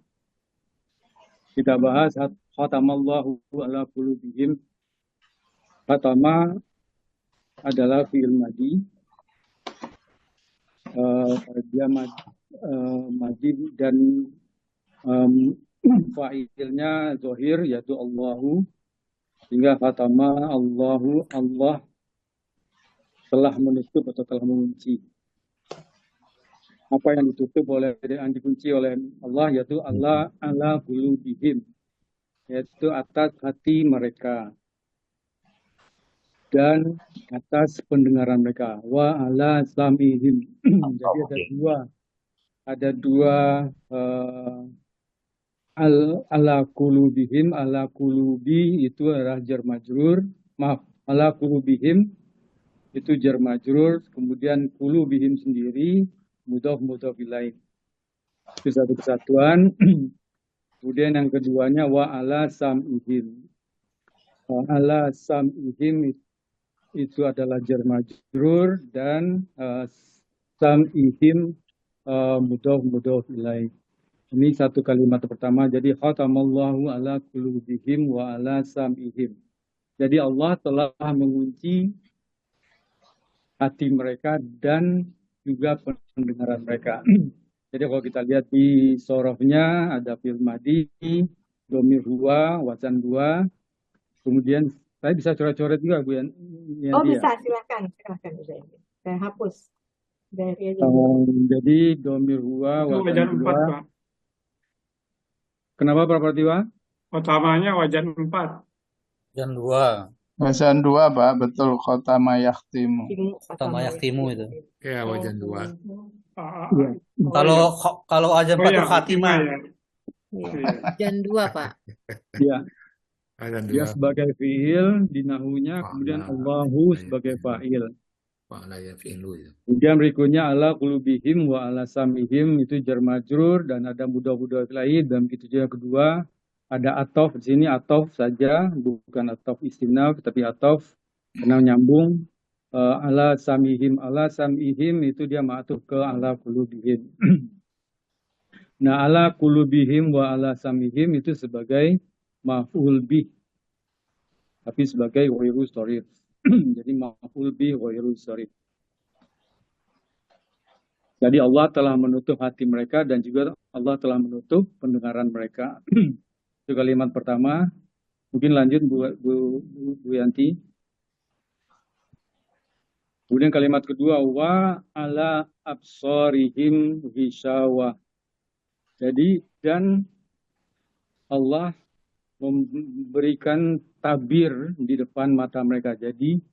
kita bahas khatamallahu ala qulubihim. Khatama adalah fi'il madhi. Dia madhi dan fa'ilnya zahir yaitu Allahu, sehingga khatama Allahu, Allah telah menutup atau telah mengunci. Apa yang ditutup oleh yang dikunci oleh Allah yaitu Allah ala qulubihim, yaitu atas hati mereka dan atas pendengaran mereka. Wa ala samihim. Jadi ada dua ala qulubihim, ala qulubi itu adalah jar majrur. Maaf, ala qulubihim itu jar majrur, kemudian qulubihim sendiri mudhaf ilaih. Itu satu kesatuan. Kemudian yang keduanya wa ala samihim. Wa ala samihim itu adalah jar majrur dan samihim mudhaf ilaih. Ini satu kalimat pertama. Jadi khatamallahu ala qulubihim wa ala sam'ihim. Jadi Allah telah mengunci hati mereka dan juga pendengaran mereka. Jadi kalau kita lihat di sorofnya ada fil madi, domir huwa, wajan dua. Kemudian saya bisa coret-coret juga Bu Yanti Oh ya. bisa, silakan Bu Zaini. Saya hapus dari aja. Jadi domir huwa, Itu wajan wajan 4, dua. Pak. Kenapa Pak Pratiwa? Utamanya wajan 4. Wajan 2. Wajan 2, Pak, betul. Khotama yakhtimu. Khotama yakhtimu itu. Ya, wajan 2. Ya. Kalau wajan 4 itu khatimah. Ya. Wajan 2, Pak. Ya. Wajan Dia 2. sebagai fiil di nahunya, kemudian Allahu sebagai fa'il. Fa'ala yafi'lu itu. Kemudian berikutnya ala qulubihim wa ala samihim itu jar majrur dan ada mudhaf lain, dan begitu juga kedua ada atof di sini, atof saja bukan atof istinaf tapi atof karena nyambung. Ala samihim itu dia ma'tuf ke ala qulubihim. Nah, ala qulubihim wa ala samihim itu sebagai maf'ul bih tapi sebagai ghairu sharif. Jadi maf'ul bih ghairu sharif. Jadi Allah telah menutup hati mereka dan juga Allah telah menutup pendengaran mereka. Itu kalimat pertama. Mungkin lanjut Bu Yanti. Kemudian kalimat kedua, wa ala absarihim ghishawa. Jadi dan Allah memberikan tabir di depan mata mereka. Jadi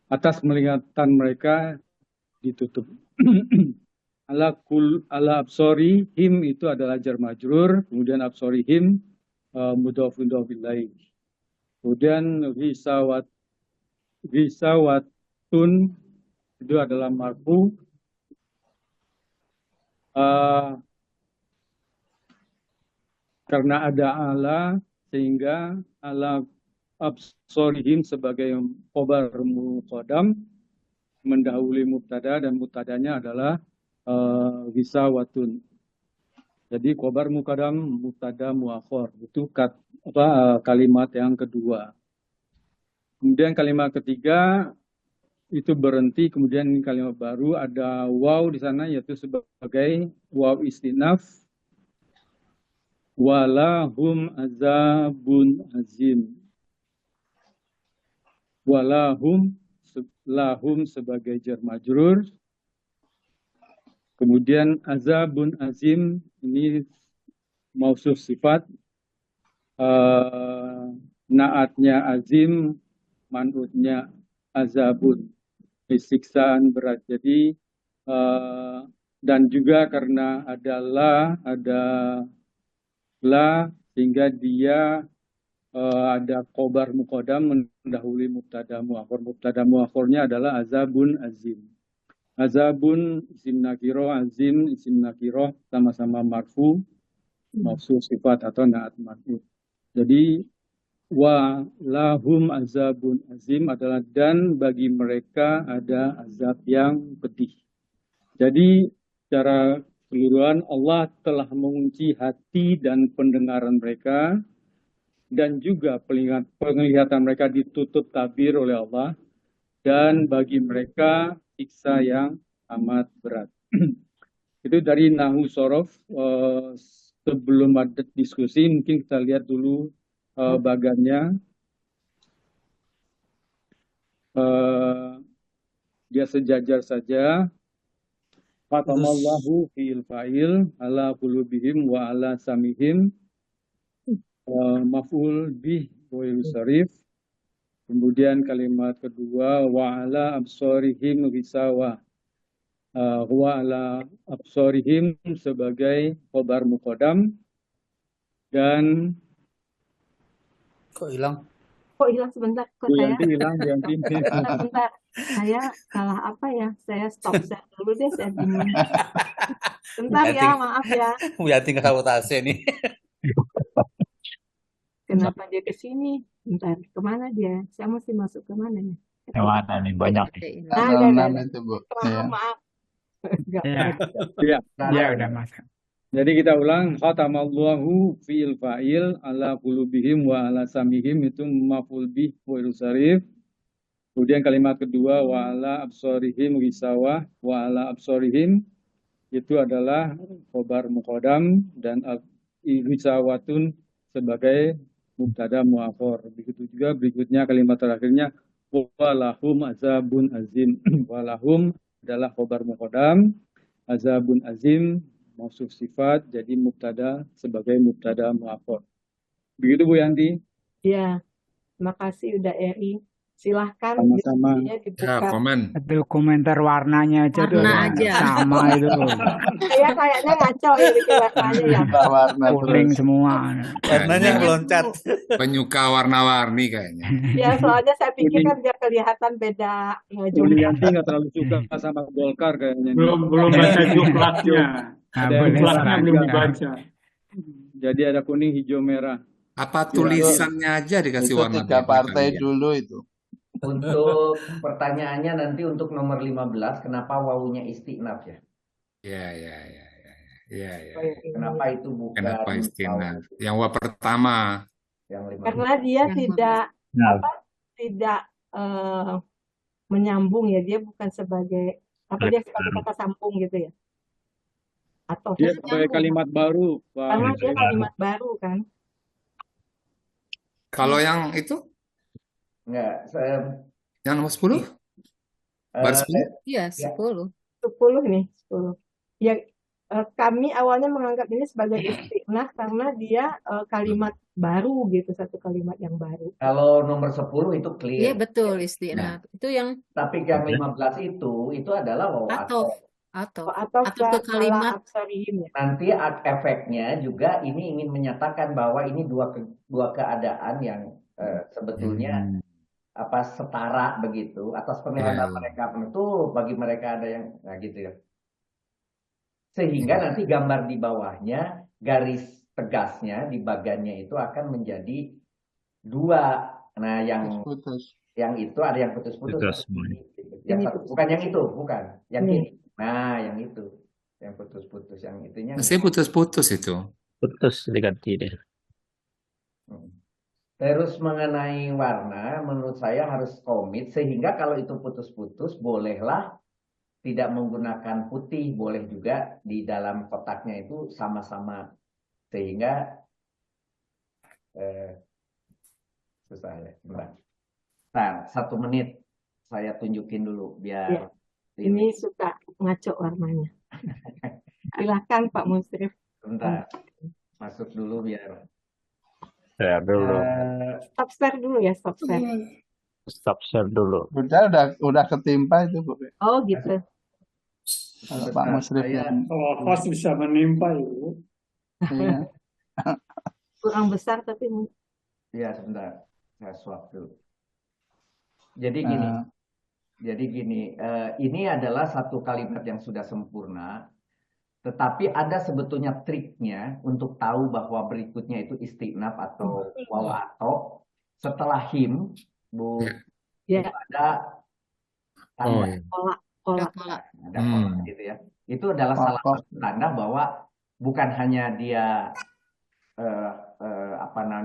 atas melihatan mereka ditutup. ala absorihim itu adalah jar majrur, kemudian absorihim mudhafun ilaih. Kemudian risawatun itu adalah marfu. Karena ada ala sehingga ala absorihim sebagai khobar muqaddam mendahului mubtada dan mubtadanya adalah wisawatun. Jadi khobar muqaddam mubtada muakhir itu kalimat yang kedua. Kemudian kalimat ketiga itu berhenti, kemudian kalimat baru ada waw di sana yaitu sebagai waw istinaf. Walahum azabun azim. Walahum lahum sebagai jar majrur. Kemudian azabun azim ini mausuf sifat. Naatnya azim, manutnya azabun. Siksaan berat. Jadi dan juga karena ada la sehingga dia ada khobar muqaddam mendahului mubtada muakhir. Mubtada muakhirnya adalah azabun azim. Azabun isim nakiro, azim isim nakiro sama-sama marfu, mausuf sifat atau naat marfu. Jadi wa lahum azabun azim adalah dan bagi mereka ada azab yang pedih. Jadi secara keseluruhan Allah telah mengunci hati dan pendengaran mereka dan juga penglihatan mereka ditutup tabir oleh Allah dan bagi mereka siksa yang amat berat. Itu dari Nahu Sorof. Sebelum ada diskusi mungkin kita lihat dulu bagannya. Dia sejajar saja. Fatamallahu fi'il fa'il ala qulubihim wa ala samihim maf'ul bih ghairu sarif. Kemudian kalimat kedua wa ala absorihim ghisawa. Wa ala absorihim sebagai khobar muqaddam dan kok hilang? Kok hilang sebentar? Kok Bu saya? Yanti hilang, Bu Yanti. Bentar. Saya salah apa ya? Saya stop set dulu deh, saya bingung. Bentar ya, maaf ya. Bu Yanti nggak sabotase nih. Kenapa dia ke sini? Bentar, kemana dia? Saya mesti masuk ke mana nih? Yang mana nih banyak nih. Tanggal 6 itu, Bu. Maaf, maaf. Nggak Iya. Iya. Iya, udah masuk. Jadi kita ulang, khatamallahu fi'il fa'il ala qulubihim wa ala samihim, itu maf'ul bih wa sarif. Kemudian kalimat kedua wa ala absorihim gisawah wa ala absorihim, itu adalah khobar muqaddam dan gisawatun sebagai mubtada muakhor. Begitu juga berikutnya kalimat terakhirnya walahum azabun azim. Walahum adalah khobar muqaddam, azabun azim mausuf sifat, jadi mubtada sebagai mubtada muakhor. Begitu Bu Yanti? Ya, makasih udah Eri. Silahkan Sama-sama. diskusinya Ya, dibuka. komen. Itu komentar warnanya aja tuh Warna ya, aja. sama itu. Saya kayaknya ngaco ya bikin warnanya ya. Buka warna Kuning terus. semua. Warnanya Kayaknya meloncat. penyuka warna-warni kayaknya. Ya, soalnya saya pikir Kuning. kan biar kelihatan beda Bu jumlah. Yanti nggak terlalu suka sama Golkar kayaknya. Belum baca jumlahnya. Nah, Ada boleh Jumlahnya warna belum tiga. dibaca. Jadi ada kuning, hijau, merah. Apa Itu tulisannya aja dikasih itu warna 3 beda partai kali ya? dulu itu. Untuk pertanyaannya nanti untuk nomor 15, kenapa wawunya istiqnaf ya? Ya, ya, ya, ya, ya, ya. Oh, yang ini. Kenapa itu bukan Kenapa wawu istinaf? Yang wa pertama. yang 15? Karena dia tidak Nah, tidak menyambung ya, dia bukan sebagai dia sebagai kata sambung gitu ya. Atau Dia sebagai kalimat baru, Pak. karena dia kalimat baru kan. Kalau yang itu, Enggak, yang nomor 10? Baris 10? Iya, ya, 10. 10 nih, 10. Ya, kami awalnya menganggap ini sebagai istiqnah karena dia kalimat baru gitu, satu kalimat yang baru. kalau nomor 10 itu Iya, clear. betul Nah, istiqnah. Itu yang Tapi yang 15 itu adalah wawu atof. atop. Atau Atau ke kalimat. absorihim ya. Nanti efeknya juga ini ingin menyatakan bahwa ini dua keadaan yang sebetulnya setara begitu atas penglihatan ya, mereka itu bagi mereka ada yang gitu ya. Sehingga nanti gambar di bawahnya garis tegasnya di bagiannya itu akan menjadi 2. Nah, Putus. yang itu ada yang putus-putus. Putus Yang semuanya. Ini satu, bukan yang itu, bukan. Yang Ini. ini. Nah, yang itu. Yang putus-putus, yang itunya saya putus-putus itu. Putus diganti deh. Hmm. Terus mengenai warna, menurut saya harus komit sehingga kalau itu putus-putus, bolehlah tidak menggunakan putih, boleh juga di dalam kotaknya itu sama-sama sehingga susah ya. Bentar. Nah, 1 menit saya tunjukin dulu biar Ini suka ngaco warnanya. Silahkan Pak Musrif. Bentar. Masuk dulu biar Share dulu. Stop share dulu ya, stop share. Stop share dulu. Udah ketimpa itu, Bu. Oh gitu. Kalau Pak Musrif yang Kalau host bisa menimpa itu. iya. Kurang besar tapi ya sebentar saya swap dulu. Jadi gini, ini adalah satu kalimat yang sudah sempurna, tetapi ada sebetulnya triknya untuk tahu bahwa berikutnya itu istiqnaf atau wawu atop. Setelah him, Bu, ya. itu ada tanda. Pola. Ada pola gitu ya. Itu adalah salah satu tanda bahwa bukan hanya dia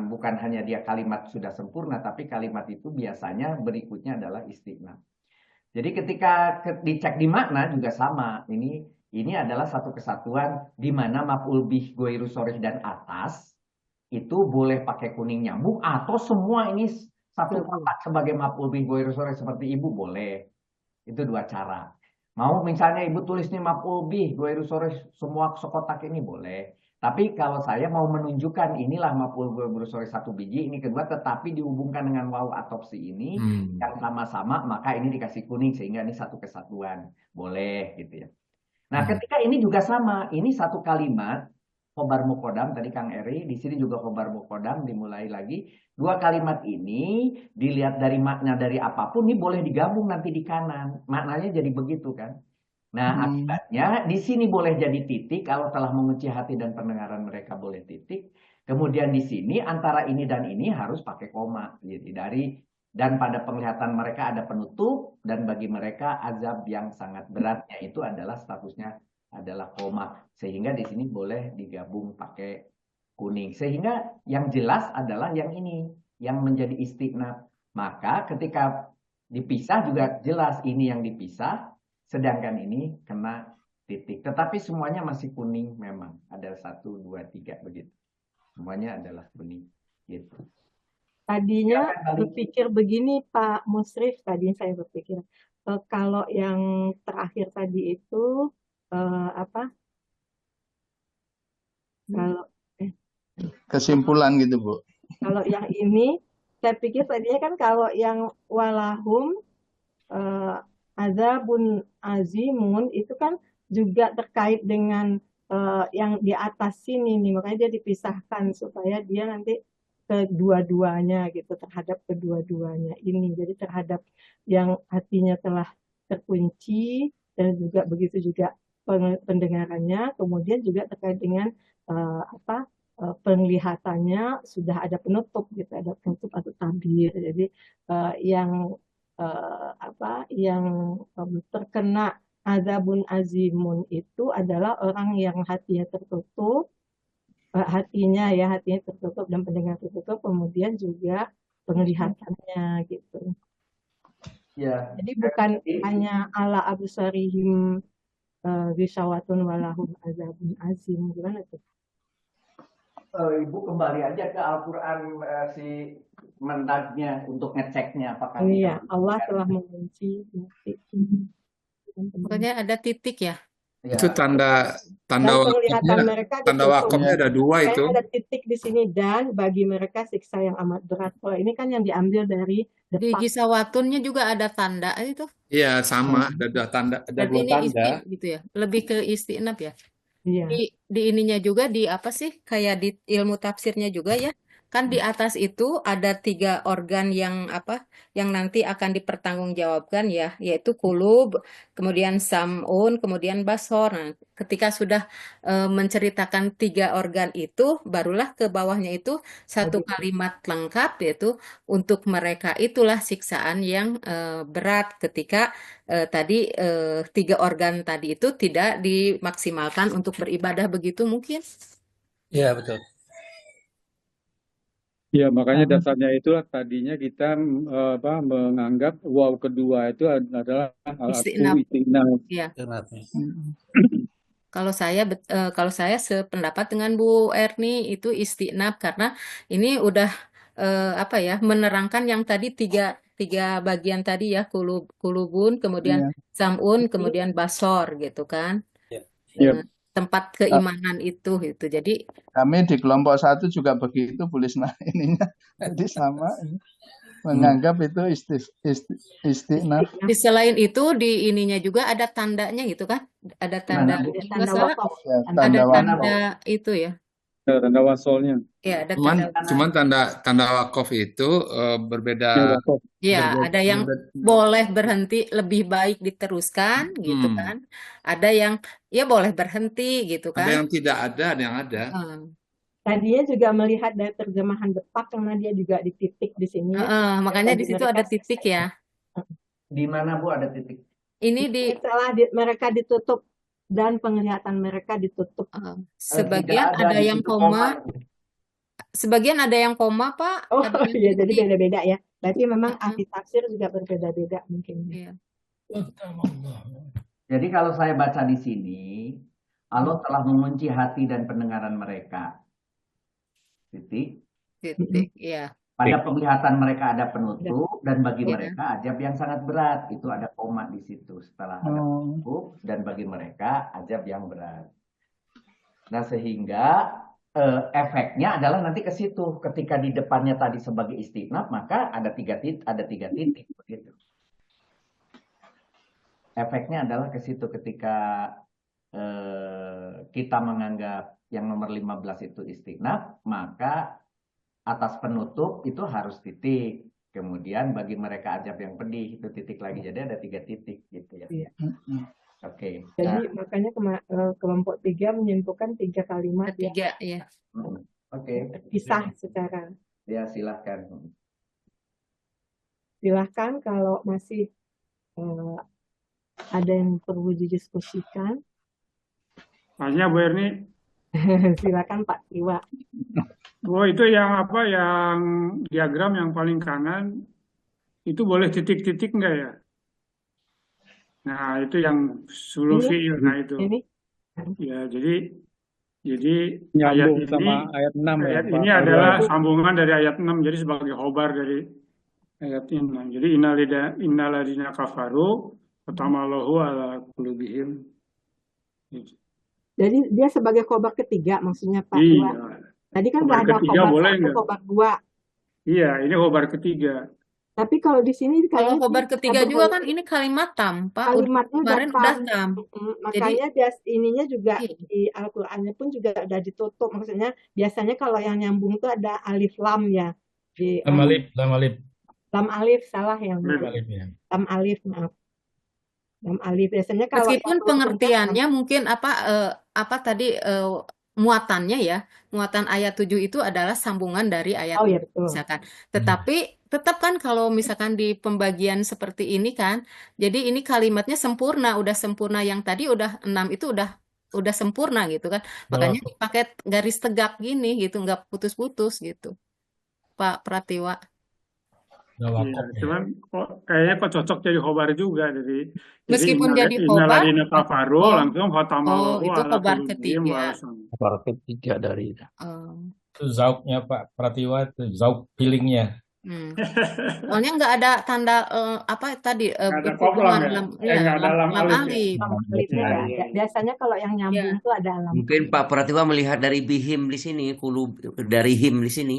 bukan hanya dia kalimat sudah sempurna, tapi kalimat itu biasanya berikutnya adalah istiqnaf. Jadi ketika dicek di makna juga sama. Ini adalah satu kesatuan di mana maf'ul bih ghairu sharih dan atas itu boleh pakai kuning nyambung atau semua ini satu kotak sebagai maf'ul bih ghairu sharih seperti ibu boleh. Itu 2 cara. Mau misalnya ibu tulis nih maf'ul bih ghairu sharih semua sekotak ini boleh. Tapi kalau saya mau menunjukkan inilah maf'ul ghairu sharih 1 biji, ini kedua, tetapi dihubungkan dengan wawu atopsi ini yang sama-sama, maka ini dikasih kuning sehingga ini satu kesatuan. Boleh gitu ya. Nah, ketika ini juga sama, ini satu kalimat khobar muqaddam tadi Kang Eri, di sini juga khobar muqaddam dimulai lagi. 2 kalimat ini dilihat dari makna dari apapun ini boleh digabung nanti di kanan. Maknanya jadi begitu kan. Nah, akibatnya di sini boleh jadi titik kalau telah mengunci hati dan pendengaran mereka boleh titik. Kemudian di sini antara ini dan ini harus pakai koma. Jadi dan pada penglihatan mereka ada penutup dan bagi mereka azab yang sangat beratnya itu adalah statusnya adalah koma. Sehingga di sini boleh digabung pakai kuning. Sehingga yang jelas adalah yang ini, yang menjadi istinaf. Maka ketika dipisah juga jelas ini yang dipisah, sedangkan ini kena titik. Tetapi semuanya masih kuning memang. Ada 1, 2, 3 begitu. Semuanya adalah kuning. Gitu. Tadinya berpikir begini Pak Musrif, tadi saya berpikir kalau yang terakhir tadi itu apa? Kalau Kesimpulan gitu, Bu. kalau yang ini saya pikir tadinya kan kalau yang walahum azabun azimun itu kan juga terkait dengan yang di atas sini nih, makanya dia dipisahkan supaya dia nanti kedua-duanya gitu, terhadap kedua-duanya ini. Jadi terhadap yang hatinya telah terkunci dan juga begitu juga pendengarannya, kemudian juga terkait dengan penglihatannya sudah ada penutup gitu, ada penutup atau tabir. Jadi yang terkena azabun azimun itu adalah orang yang hatinya tertutup, hatinya tertutup dan pendengar tertutup, kemudian juga penglihatannya gitu. Ya. Jadi bukan hanya ala absarihim ghishawatun walahum azabun azim, gimana tuh? Ibu kembali aja ke Al-Quran si mendagnya untuk ngeceknya apakah Iya, Allah telah mengunci. Pokoknya ada titik ya. Itu tanda Dan penglihatan mereka tanda ditutup. wakafnya ada 2 itu. Kayak ada titik di sini, dan bagi mereka siksa yang amat berat. Kalau ini kan yang diambil dari Di depan. Gisawatunnya juga ada tanda itu. Iya, sama, ada tanda, ada Berarti 2 ini tanda. gitu ya. Lebih ke istinaf ya. Iya. Di ininya juga di apa sih? Kayak di ilmu tafsirnya juga ya. Kan di atas itu ada 3 organ yang yang nanti akan dipertanggungjawabkan ya, yaitu kulub, kemudian sam'un, kemudian basor. Nah, ketika sudah menceritakan 3 organ itu, barulah ke bawahnya itu satu kalimat lengkap, yaitu untuk mereka itulah siksaan yang berat ketika tadi 3 organ tadi itu tidak dimaksimalkan untuk beribadah, begitu mungkin. Iya, betul. Ya, makanya dasarnya itu tadinya kita menganggap waw kedua itu adalah Istinaf. istinaf. Iya. Kalau saya sependapat dengan Bu Erni itu istinaf, karena ini udah menerangkan yang tadi tiga bagian tadi ya, kulubun, kemudian sam'un, kemudian basor gitu kan. Iya. Tempat keimanan itu. Jadi Kami di kelompok 1 juga begitu, Bu Lisna, ininya. Jadi sama, menganggap itu istinaf. selain itu di ininya juga ada tandanya gitu kan? Ada tanda, Tanda wakaf. ada tanda itu ya. Tanda wasolnya. Ya, ada Cuman tanda wakaf itu berbeda. Ya, ada yang boleh berhenti, lebih baik diteruskan gitu kan. Ada yang ya boleh berhenti gitu kan. Ada yang tidak ada, ada yang ada. Tadinya juga melihat dari terjemahan Depak karena dia juga di titik di sini. Makanya di situ ada titik ya. Di mana Bu ada titik? Ini setelah mereka ditutup dan penglihatan mereka ditutup. Sebagian ada yang koma. Sebagian ada yang koma, Pak. Oh iya, jadi beda-beda ya. Berarti memang ahli tafsir juga berbeda-beda mungkin. Iya. Jadi kalau saya baca di sini, Allah telah mengunci hati dan pendengaran mereka. Titik. Ya. Pada penglihatan mereka ada penutup, dan bagi mereka azab yang sangat berat. Itu ada koma di situ. Setelah ada penutup, dan bagi mereka azab yang berat. Nah, sehingga efeknya adalah nanti ke situ. Ketika di depannya tadi sebagai istinaf, maka ada tiga titik begitu. Efeknya adalah ke situ ketika kita menganggap yang nomor 15 itu istinaf, maka atas penutup itu harus titik. Kemudian bagi mereka azab yang pedih itu titik lagi. Jadi ada 3 titik gitu ya. Iya. Oke. Jadi makanya kelompok 3 menyimpulkan 3 kalimat ya. Oke. Terpisah secara. Ya, silahkan. Silahkan kalau masih ada yang perlu didiskusikan. Tanya Bu Erni. Silakan Pak Iwa. Oh, itu yang apa, yang diagram yang paling kanan, itu boleh titik-titik enggak ya? Nah, itu yang sulul Ini, fi'il. Nah, itu. ini. Ya, jadi Nyambung ayat sama ini, ayat 6 ya, ayat Pak ini Pak adalah Iwan. sambungan dari ayat 6, jadi sebagai khobar dari ayat ini. Jadi innaladina kafaru fatamallahu ala qulubihim. Jadi dia sebagai khobar ketiga maksudnya Pak Iya. Iwa. Tadi kan udah Khobar ada ketiga khobar boleh 1, nggak? khobar 2. Iya, ini khobar ketiga. Tapi kalau di sini Kalau kayaknya khobar bisa ketiga juga berhenti. kan ini kalimat tam, Pak. Kalimatnya udah Kemarin udah tam. tam. Jadi Makanya ininya juga iya. di Al-Qur'annya pun juga udah ditutup. Maksudnya biasanya kalau yang nyambung tuh ada alif lam ya. Di Lam alif, lam alif, lam alif salah yang lam benar. alif ya. Lam alif, maaf. Lam alif biasanya kalau yang Meskipun huruf rendah pengertiannya mungkin apa tadi muatannya ya, muatan ayat 7 itu adalah sambungan dari ayat oh 6 ya betul. misalkan. Tetapi tetap kan kalau misalkan di pembagian seperti ini kan, jadi ini kalimatnya sempurna, udah sempurna yang tadi udah 6 itu udah sempurna gitu kan. Makanya dipakai garis tegak gini gitu, nggak putus-putus gitu. Pak Pratiwa. Udah Iya, wakaf ya. cuman kayaknya kok cocok jadi khobar juga jadi Meskipun jadi khobar, innaladina kafaru oh, langsung fatamallahu itu ala khobar qulubihim ketiga. wa rasam. Khobar ketiga dari Itu zauknya Pak Pratiwa, itu zauk feelingnya. Soalnya nggak ada tanda apa tadi Nggak ada itu koplam ya? lam, Nggak ada lam lam alif ya? alif. Lam alifnya Iya, nggak iya, ada. iya. Biasanya kalau yang nyambung Ya. tuh ada lam Mungkin alif. Pak Pratiwa melihat dari bihim di sini, dari him di sini.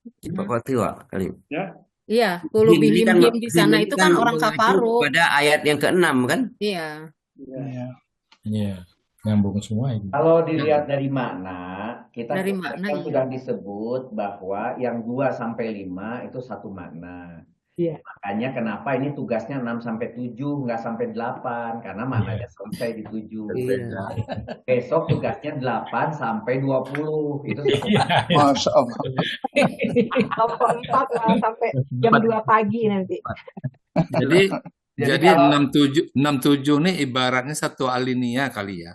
Pak Pratiwa kali. Ya. Iya, Him ini kan him di sana ini itu kan orang mengacu kafaru. pada ayat yang ke-6 kan? Iya. Iya. Iya, nyambung semua ini. Kalau dilihat dari makna, kita Dari makna kan iya. sudah disebut bahwa yang 2 sampai 5 itu satu makna. Iya. Makanya kenapa ini tugasnya 6 sampai 7, nggak sampai 8, karena maknanya selesai di 7. Iya. Besok tugasnya 8 sampai 20. Itu satu Iya, makna. iya. Masya Allah. Kelompok 4 sampai jam 2 pagi nanti. Jadi Jadi jadi kalau 67 nih ibaratnya satu alinea kali ya.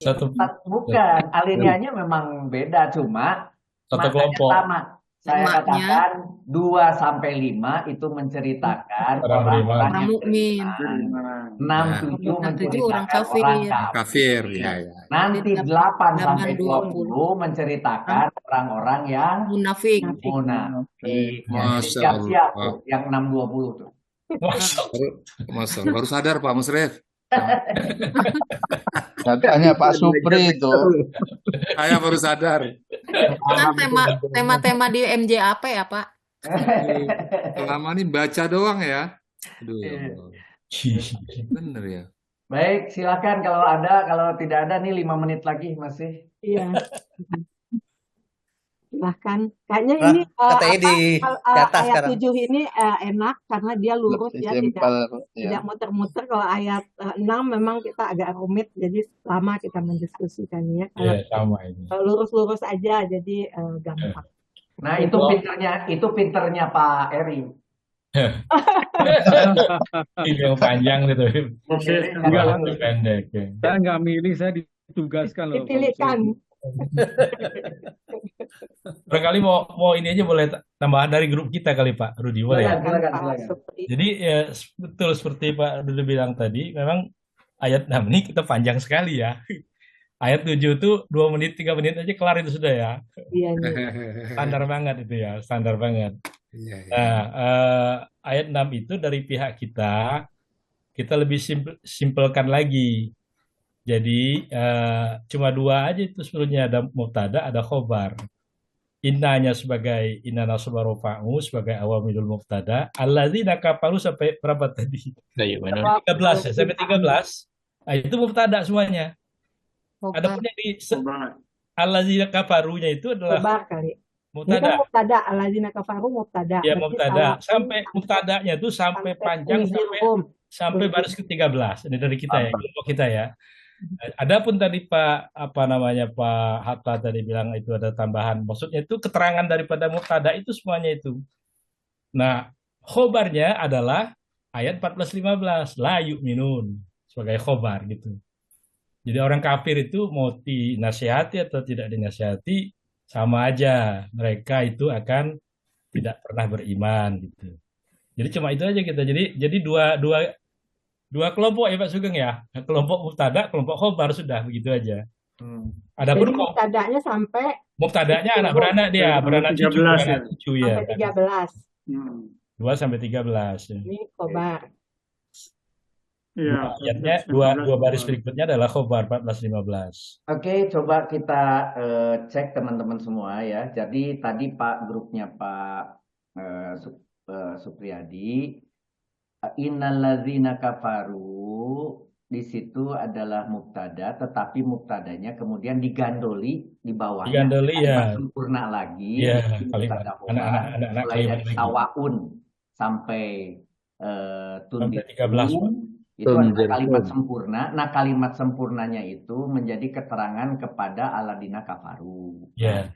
Satu bukan, alinea memang beda, cuma satu maknanya kelompok. sama. Saya Maknya katakan 2 sampai 5 itu menceritakan Orang beriman. orang-orang orang yang mukmin. beriman. Ya. 6, 7 6, 7 orang menceritakan kafir. orang kafir. Kafir, ya, ya. Nanti 8 8 sampai 20 20 menceritakan orang-orang yang munafik. munafik. Ya, jadi Masya siap-siap Allah. tuh, yang 6, 20 tuh. Masya Allah. Masya Allah. Baru sadar Pak Musref. Katanya Pak Supri itu. Saya baru sadar. Kan tema-tema di MJAP ya, Pak. Selama ini baca doang ya. Aduh, ya Iya. Allah. Bener ya. Baik, silakan kalau ada, kalau tidak ada nih 5 menit lagi masih. Iya. Silahkan. Kayaknya Nah, ini katanya di atas ayat sekarang. 7 ini enak karena dia lurus Lebih ya, simpel tidak ya. muter-muter. Kalau ayat 6 memang kita agak rumit, jadi lama kita mendiskusikannya. Kalau Iya, sama ini. lurus-lurus aja, jadi gampang. Nah, itu pinternya Pak Eri. Ini yang panjang gitu. Enggak lah. Waktu pendek. Ya. Saya nggak milih, saya ditugaskan loh Pak Musref. Dipilihkan. Barangkali mau ini aja boleh tambahan dari grup kita kali Pak Rudi, boleh ya? Silakan, Pak silakan. Supri. Jadi ya, betul seperti Pak Rudi bilang tadi, memang ayat 6 ini kita panjang sekali ya. Ayat 7 itu 2 menit, 3 menit aja kelar itu sudah ya. Iya nih. Standar banget itu ya, standar banget. Iya, iya. Nah, ayat 6 itu dari pihak kita lebih simpelkan lagi. Jadi cuma 2 aja itu sebelumnya, ada mubtada, ada khobar. Innanya sebagai inna nasbaru fa'u sebagai awamilul mubtada. Alladzina kafaru sampai berapa tadi? Iya, benar. 13 ya, sampai 13. Nah, itu mubtada semuanya. Ada Khobar. pun yang di alladzina kafarunya itu adalah Khobar kali. Ini kan mubtada. mubtada, alladzina kafaru mubtada. Ya Berarti mubtada. salah Sampai mubtadanya itu sampai panjang sampai baris ke-13. Ini dari kita ya, kelompok kita ya. Adapun tadi Pak Hatta tadi bilang itu ada tambahan. Maksudnya itu keterangan daripada mubtada itu semuanya itu. Nah, khobarnya adalah ayat 14-15, la yu'minun sebagai khobar gitu. Jadi orang kafir itu mau dinasihati atau tidak dinasihati sama aja. Mereka itu akan tidak pernah beriman gitu. Jadi cuma itu aja kita. Jadi dua kelompok ya Pak Sugeng ya. Kelompok mubtada, kelompok khobar sudah begitu aja. Adapun Jadi mubtada'nya sampai mubtada'nya anak beranak dia, beranak cucu, 13 ya. beranak cucu ya. sampai 13. 2 sampai 13. Ya. Ini khobar. Iya, Ayatnya 14, dua baris 15. berikutnya adalah khobar 14-15. Oke, coba kita cek teman-teman semua ya. Jadi tadi grupnya Pak Supriyadi, innalladzina kafaru di situ adalah mubtada, tetapi mubtadanya kemudian digandoli di bawahnya Digandoli kalimat ya. sempurna lagi, Ya, jadi kalimat mubtada khobar, anak-anak mulai kalimat dari lagi. sawaun sampai Sampai 13, Pak. itu adalah Tunzirhum. kalimat sempurna. Nah, kalimat sempurnanya itu menjadi keterangan kepada alladzina kafaru. Ya.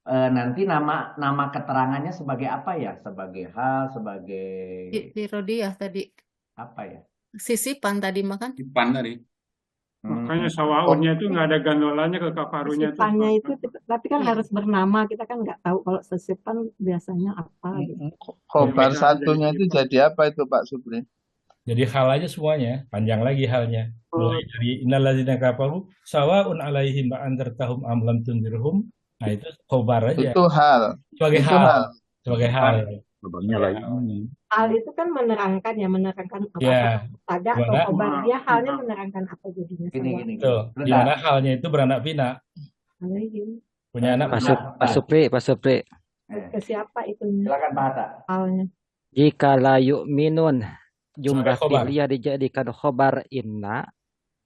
Nanti nama keterangannya sebagai apa ya? Sebagai hal, sebagai Tirodiah tadi. apa ya? Sisipan tadi makan. Sipan tadi. Makanya sawaunnya itu nggak ada gandolannya ke kafarunya itu. Sisipannya itu, tapi kan harus bernama. Kita kan nggak tahu kalau sisipan biasanya apa gitu. Khobar Beda aja satunya gitu. itu jadi apa itu Pak Supri? Jadi hal aja semuanya, panjang lagi halnya. Mulai dari innalladzina kafaru sawa'un 'alaihim anzartahum am lam tunzirhum. Nah, itu khobar aja. Itu hal. Sebagai Itu hal. hal. Sebagai hal. Lubangnya lagi. Hal itu kan menerangkan ya, menerangkan apa? Ya. Mubtada atau Gimana? khobar. Dia halnya menerangkan apa jadinya Gini, sama. gini. Tuh, di mana halnya itu beranak pinak. Alaihim. Punya anak Pak Supri. Ke siapa itunya? Silakan Pak Hatta. Halnya. Jika la yu'minun jumlah khobar. fi'liyah dijadikan khobar inna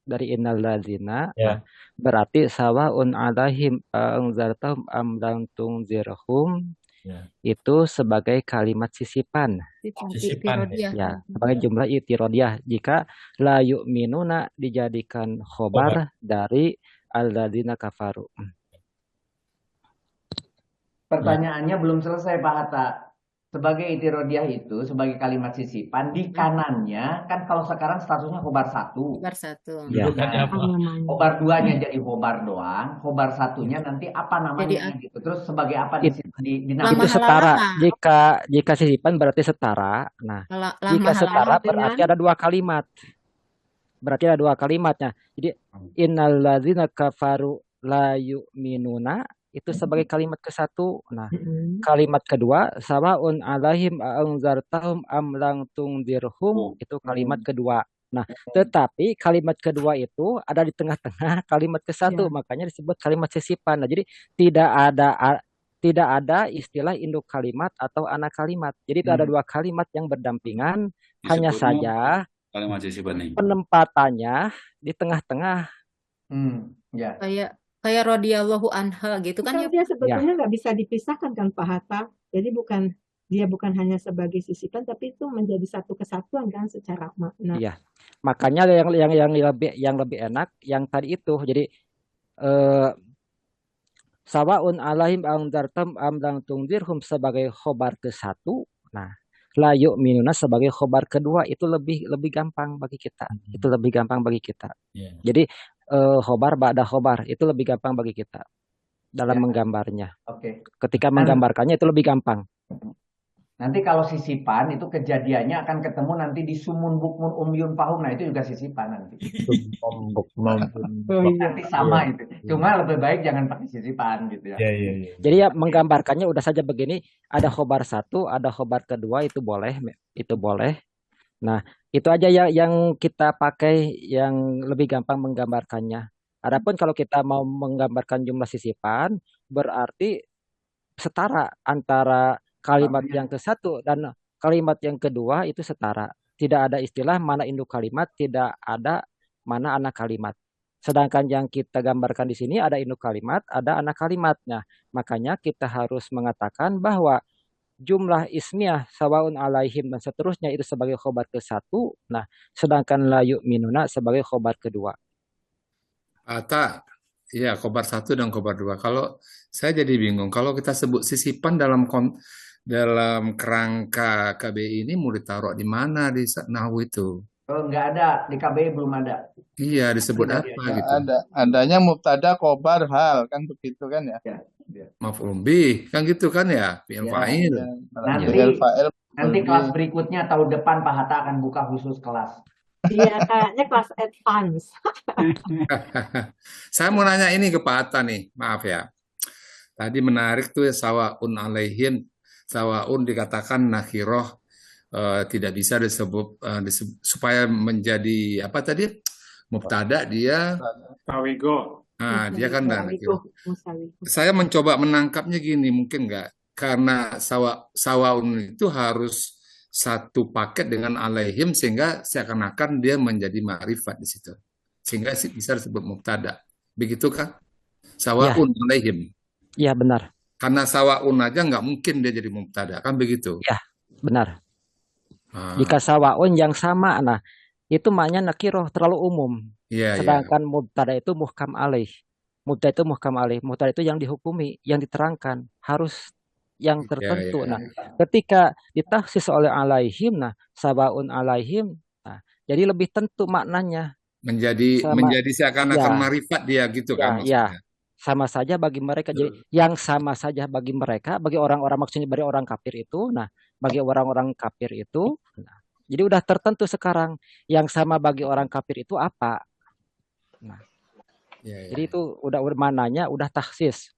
dari innal ladzina, Ya. berarti sawaun alaihim anzartahum am lam tunzirhum, Ya. itu sebagai kalimat sisipan. Sisipan, Tirodiah. Ya, sebagai jumlah itirodiyah. Jika la yu'minuna dijadikan khobar dari alladzina kafaru. Pertanyaannya belum selesai Pak Hatta. Sebagai itirodiyah itu, sebagai kalimat sisipan, di kanannya, kan kalau sekarang statusnya khobar 1. Khobar 1. Ya. Bukannya apa? Khobar 2-nya jadi khobar doang, khobar 1-nya nanti apa namanya Jadi gitu. Terus sebagai apa di Itu nama? setara. Jika sisipan berarti setara. Nah, jika setara berarti ada dua kalimat. Berarti ada dua kalimatnya. Jadi innalladzina kafaru la yu'minuna itu sebagai kalimat ke-1. Nah, kalimat kedua sawaun alaihim anzartahum am lam tunzirhum itu kalimat kedua. Nah, tetapi kalimat kedua itu ada di tengah-tengah kalimat ke-1, makanya disebut kalimat sisipan. Nah, jadi tidak ada istilah induk kalimat atau anak kalimat. Jadi itu ada dua kalimat yang berdampingan, hanya saja Kalimat sisipan nih. penempatannya di tengah-tengah. Ya. Kayak radhiyallahu anha gitu kan ya. Dia sebetulnya nggak bisa dipisahkan kan Pak Hatta. Jadi dia bukan hanya sebagai sisipan, tapi itu menjadi satu kesatuan kan secara makna. Iya, makanya yang lebih enak yang tadi itu. Jadi sawaun alaihim anzartum am lam tunzirhum sebagai khobar ke-1. Nah, la yu'minuna sebagai khobar kedua itu lebih gampang bagi kita. Itu lebih gampang bagi kita. Yeah. Jadi khobar ba'da khobar itu lebih gampang bagi kita dalam menggambarnya. Oke. Ketika menggambarkannya itu lebih gampang. Nanti kalau sisipan itu kejadiannya akan ketemu nanti di sumun bukmun umyun fahum. Nah itu juga sisipan nanti. Nanti sama itu. Cuma lebih baik jangan pakai sisipan gitu ya. Jadi ya menggambarkannya udah saja begini. Ada khobar 1, ada khobar kedua itu boleh. Nah itu aja yang kita pakai yang lebih gampang menggambarkannya. Adapun kalau kita mau menggambarkan jumlah sisipan berarti setara antara kalimat yang ke-1 dan kalimat yang kedua itu setara. Tidak ada istilah mana induk kalimat, tidak ada mana anak kalimat. Sedangkan yang kita gambarkan di sini ada induk kalimat, ada anak kalimatnya. Makanya kita harus mengatakan bahwa jumlah ismiyah sawaun alaihim dan seterusnya itu sebagai khobar ke-1. Nah, sedangkan la yu'minuna sebagai khobar kedua. Iya, khobar 1 dan khobar 2. Kalau saya jadi bingung, kalau kita sebut sisipan dalam kerangka KBI ini mau ditaruh di mana di nahwu itu? Oh, nggak ada di KBI, belum ada. Iya, disebut Tidak apa ada. gitu? Adanya mubtada khobar hal kan begitu kan ya? Maf'ul bih, kan gitu kan ya? Fi'il Ya, fa'il. Nanti Fi'il fa'il nanti maf'ul kelas bih. berikutnya tahun depan Pak Hatta akan buka khusus kelas. Iya, kayaknya kelas advance. Saya mau nanya ini ke Pak Hatta nih, maaf ya. Tadi menarik tuh sawaun alaihim, sawaun dikatakan nakhiroh tidak bisa disebut supaya menjadi apa tadi? Mubtada dia. Tawigo. Nah, dia kan nakhiroh. Musawigo. Saya mencoba menangkapnya gini, mungkin nggak? Karena sawaun itu harus satu paket dengan alaihim sehingga seakan-akan dia menjadi ma'rifat di situ. Sehingga bisa disebut mubtada. Begitu kan? Sawaun alaihim. Iya, benar. Karena sawaun aja nggak mungkin dia jadi mubtada, kan begitu? Ya, benar. Jika sawaun yang sama, nah itu maknanya nakiroh terlalu umum. Iya, Sedangkan mubtada itu muhkam alaih. Mubtada itu muhkam alaih. Mubtada itu yang dihukumi, yang diterangkan, harus yang tertentu. Nah, ketika ditahsis oleh alaihim, nah sawaun alaihim, nah jadi lebih tentu maknanya. Menjadi seakan-akan marifat dia gitu kan maksudnya. Sama saja bagi mereka. Jadi yang sama saja bagi mereka, bagi orang-orang, maksudnya bagi orang kafir itu, nah bagi orang-orang kafir itu, nah, jadi udah tertentu sekarang yang sama bagi orang kafir itu apa. Nah, jadi itu udah mananya udah tahsis.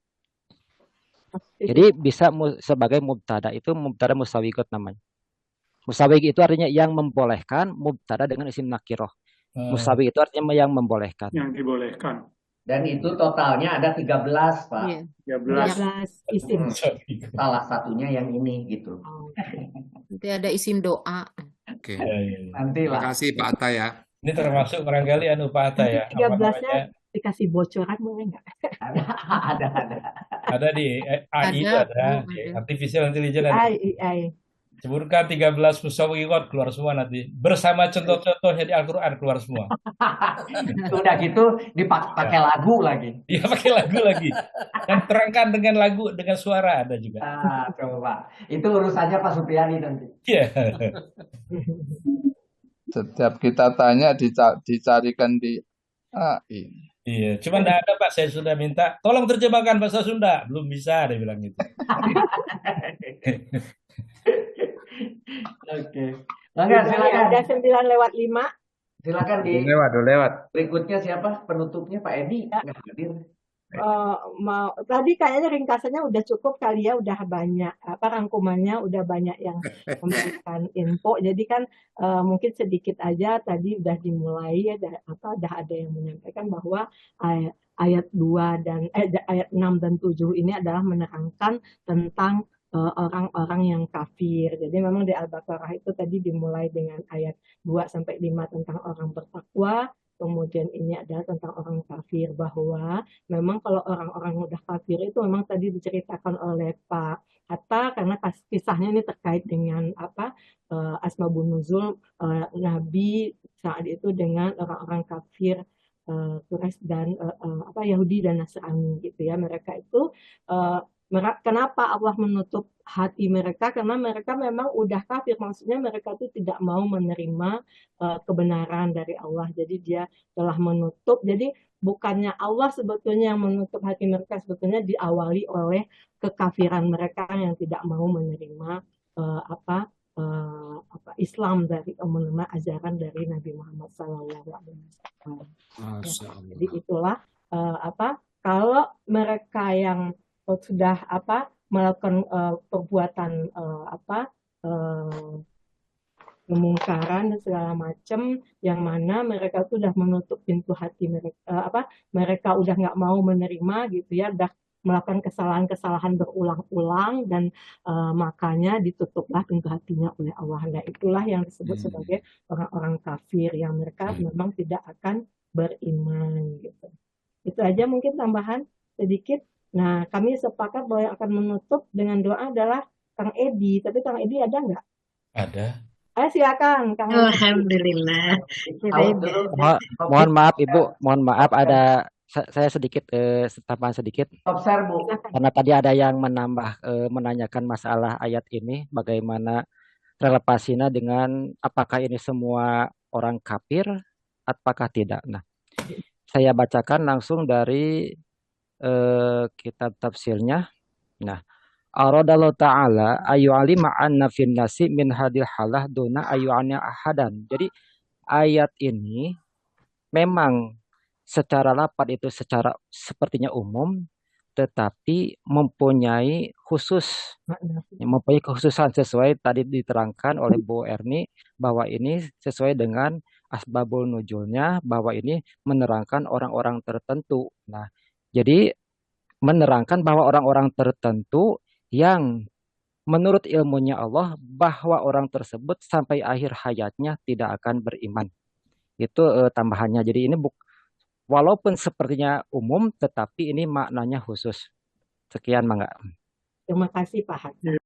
Jadi bisa sebagai mubtada, itu mubtada musawigot namanya. Musawig itu artinya yang membolehkan, mubtada dengan isim nakiroh. Musawig itu artinya yang membolehkan. Yang dibolehkan. Dan itu totalnya ada 13, Pak. Iya. 13 isim. Salah satunya yang ini gitu. Nanti ada isim doa. Oke. Nanti Terima lah. kasih Pak Atta ya. Ini termasuk barangkali Pak Atta ya. 13-nya dikasih bocoran boleh nggak? Ada. Ada di AI itu ada. Artificial Intelligence ada. AI. Sebutkan 13 musawigot, keluar semua nanti. Bersama contoh-contohnya di Al-Quran keluar semua. Udah gitu dipakai lagu lagi. Iya, pakai lagu lagi. Dan terangkan dengan lagu, dengan suara ada juga. Coba. Itu urusannya Pak Supriyadi nanti. Iya. Setiap kita tanya dicarikan di AI. Iya, cuma enggak ada Pak. Saya sudah minta, tolong terjemahkan bahasa Sunda. Belum bisa, dia bilang gitu. Oke. Silakan. Ada 9:05. Silakan lewat. Berikutnya siapa? Penutupnya Pak Edi nggak hadir. Tadi kayaknya ringkasannya udah cukup kali ya, udah banyak rangkumannya, udah banyak yang memberikan info. Jadi kan mungkin sedikit aja tadi udah dimulai ya, udah ada yang menyampaikan bahwa ayat 2 dan ayat 6 dan 7 ini adalah menerangkan tentang orang-orang yang kafir. Jadi memang di Al-Baqarah itu tadi dimulai dengan ayat 2 sampai 5 tentang orang bertakwa. Kemudian ini adalah tentang orang kafir, bahwa memang kalau orang-orang yang udah kafir itu memang tadi diceritakan oleh Pak Hatta, karena kisahnya ini terkait dengan asbabun nuzul Nabi saat itu dengan orang-orang kafir Quraisy dan Yahudi dan Nasrani gitu ya. Mereka itu kenapa Allah menutup hati mereka? Karena mereka memang udah kafir, maksudnya mereka itu tidak mau menerima kebenaran dari Allah. Jadi dia telah menutup. Jadi bukannya Allah sebetulnya yang menutup hati mereka, sebetulnya diawali oleh kekafiran mereka yang tidak mau menerima Islam, dari menerima ajaran dari Nabi Muhammad SAW. Jadi itulah kalau mereka yang sudah melakukan perbuatan kemungkaran dan segala macam, yang mana mereka sudah menutup pintu hati mereka, mereka udah nggak mau menerima gitu ya, udah melakukan kesalahan-kesalahan berulang-ulang, dan makanya ditutuplah pintu hatinya oleh Allah. Nah, itulah yang disebut sebagai orang-orang kafir, yang mereka memang tidak akan beriman gitu. Itu aja mungkin tambahan sedikit. Nah, kami sepakat bahwa yang akan menutup dengan doa adalah Kang Edi. Tapi Kang Edi ada nggak? Ada. Silakan, Kang Edi. Alhamdulillah. Mohon maaf Ibu, mohon maaf ada saya sedikit tambahan sedikit. Observe, Bu. Karena tadi ada yang menanyakan masalah ayat ini, bagaimana relevansinya dengan apakah ini semua orang kafir apakah tidak? Nah, saya bacakan langsung dari kitab tafsirnya. Nah, Aradallahu ta'ala ayu alima anna fin nasi min hadil halah duna ayu ahadan. Jadi ayat ini memang secara lapat itu secara sepertinya umum, tetapi mempunyai kekhususan sesuai tadi diterangkan oleh Bu Erni bahwa ini sesuai dengan asbabul nuzulnya, bahwa ini menerangkan orang-orang tertentu. Nah, jadi menerangkan bahwa orang-orang tertentu yang menurut ilmunya Allah bahwa orang tersebut sampai akhir hayatnya tidak akan beriman. Itu tambahannya. Jadi ini walaupun sepertinya umum, tetapi ini maknanya khusus. Sekian, Mangga. Terima kasih Pak Hasan.